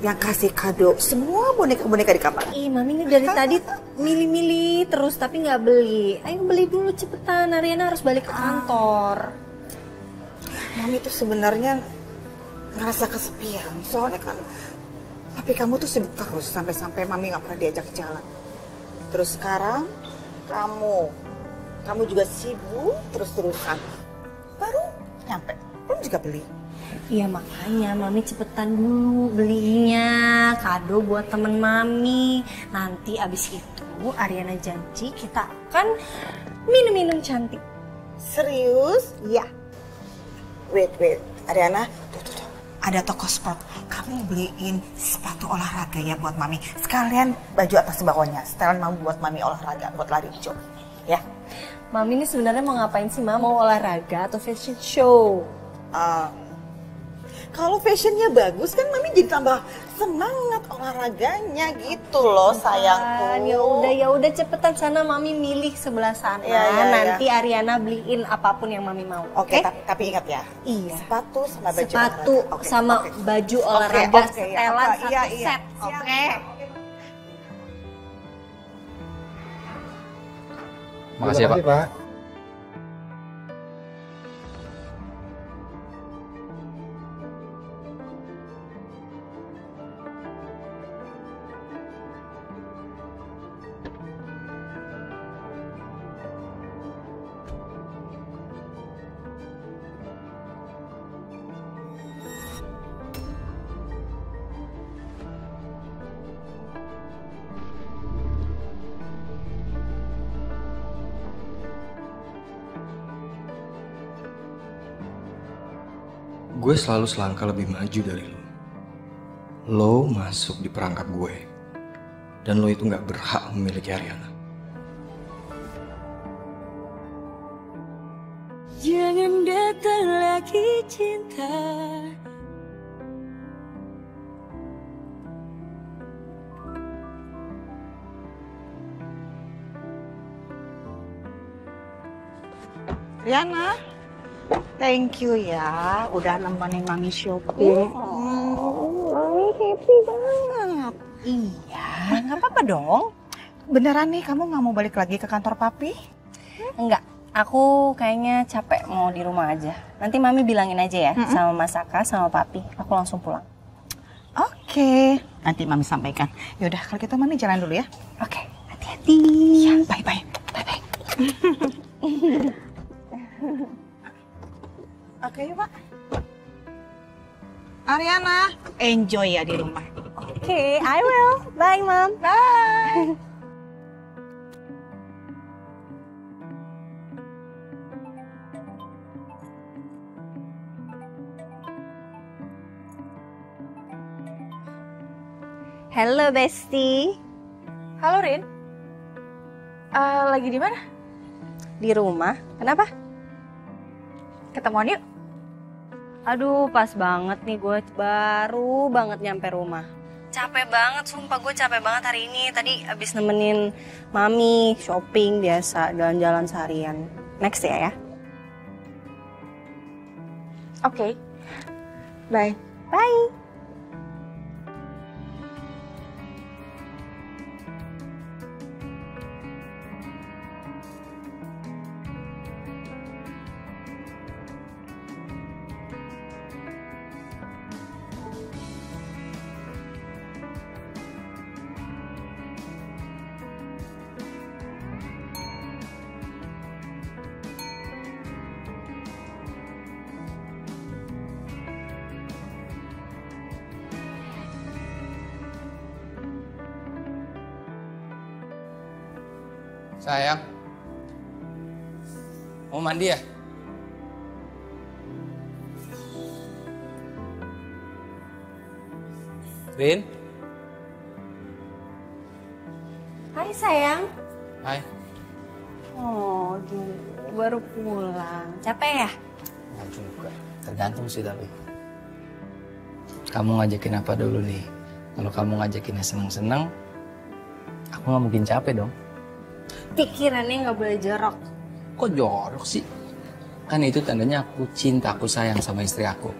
yang kasih kado semua boneka-boneka di kamar. Ih, Mami ini dari tadi milih-milih terus tapi nggak beli. Ayo beli dulu cepetan, Ariana harus balik ke kantor. Mami tuh sebenarnya ngerasa kesepian, soalnya kan papi kamu tuh sibuk terus sampai-sampai Mami nggak pernah diajak jalan. Terus sekarang kamu juga sibuk terus-terusan. Baru nyampe, belum juga beli. Iya makanya Mami cepetan dulu belinya kado buat temen Mami. Nanti abis itu Ariana janji kita akan minum-minum cantik. Serius? Iya. Wait, Ariana, tuh. Ada toko sport. Kamu beliin sepatu olahraga ya buat Mami. Sekalian baju atas bawahnya. Setelan Mami buat Mami olahraga, buat lari jog. Ya. Mami ini sebenarnya mau ngapain sih, Ma? Mau olahraga atau fashion show? Kalau fashionnya bagus kan Mami jadi tambah semangat olahraganya gitu loh sayangku. Ya udah cepetan sana Mami milih sebelah sana. Ya. Nanti Ariana beliin apapun yang Mami mau. Oke. Tapi ingat ya. Iya. Sepatu sama baju Sepatu olahraga. sama baju olahraga setelan satu Iya. set. Oke. Makasih ya, Pak. Pak. Gue selalu selangkah lebih maju dari lo. Lo masuk di perangkap gue. Dan lo itu gak berhak memiliki Ariana. Jangan datang lagi cinta. Riana, thank you ya, udah nemenin Mami shopping. Mami happy banget. Iya, nggak apa-apa dong. Beneran nih, kamu nggak mau balik lagi ke kantor papi? Enggak, aku kayaknya capek mau di rumah aja. Nanti Mami bilangin aja ya sama Mas Aka sama Papi. Aku langsung pulang. Oke, nanti Mami sampaikan. Yaudah, kalau gitu Mami jalan dulu ya. Oke, hati-hati. Ya, bye-bye. Bye-bye. Oke, yuk Pak. Ariana, enjoy ya di rumah. Oke, I will. Bye, Mom. Bye. Halo, Besti. Halo, Rin. Lagi di mana? Di rumah. Kenapa? Ketemuan yuk. Aduh, pas banget nih, gue baru banget nyampe rumah. Capek banget, sumpah gue capek banget hari ini. Tadi abis nemenin Mami shopping biasa, jalan-jalan seharian. Next ya. Oke. Bye. Bye. Sayang. Mau mandi ya? Rin? Hai sayang. Hai. Oh, baru pulang. Capek ya? Nggak juga. Tergantung sih tapi. Kamu ngajakin apa dulu nih? Kalau kamu ngajakinnya seneng-seneng, aku nggak mungkin capek dong. Pikirannya nggak boleh jorok. Kok jorok sih? Kan itu tandanya aku cinta, aku sayang sama istri aku.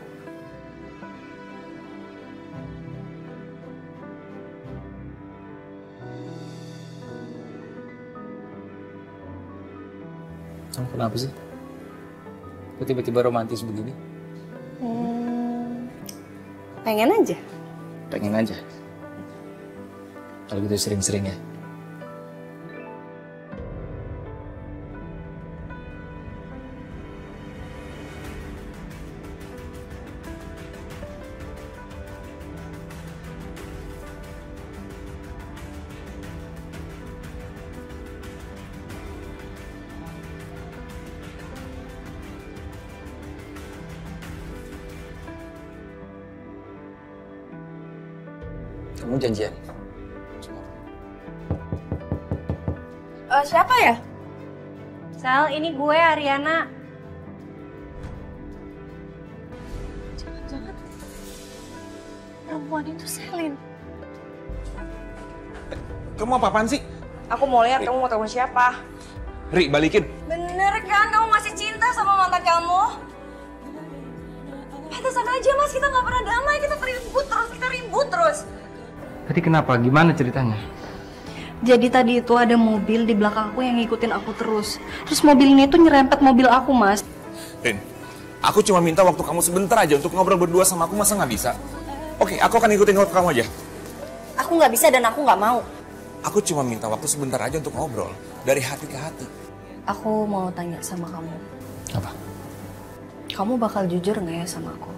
Kamu kenapa sih? Kok tiba-tiba romantis begini? Pengen aja. Pengen aja. Kalau gitu sering-sering ya. Kamu janjian? Siapa ya? Sal, ini gue Ariana. Jangan-jangan perempuan itu Selin. Kamu apa-apaan sih? Aku mau lihat kamu mau telepon siapa. Ri, balikin. Bener kan kamu masih cinta sama mantan kamu? Pantesan aja mas, kita nggak pernah damai, kita ribut terus. Tadi kenapa? Gimana ceritanya? Jadi tadi itu ada mobil di belakang aku yang ngikutin aku terus. Terus mobil ini tuh nyerempet mobil aku, Mas. Rin, aku cuma minta waktu kamu sebentar aja untuk ngobrol berdua sama aku, masa nggak bisa? Oke, aku akan ikutin waktu kamu aja. Aku nggak bisa dan aku nggak mau. Aku cuma minta waktu sebentar aja untuk ngobrol, dari hati ke hati. Aku mau tanya sama kamu. Apa? Kamu bakal jujur nggak ya sama aku?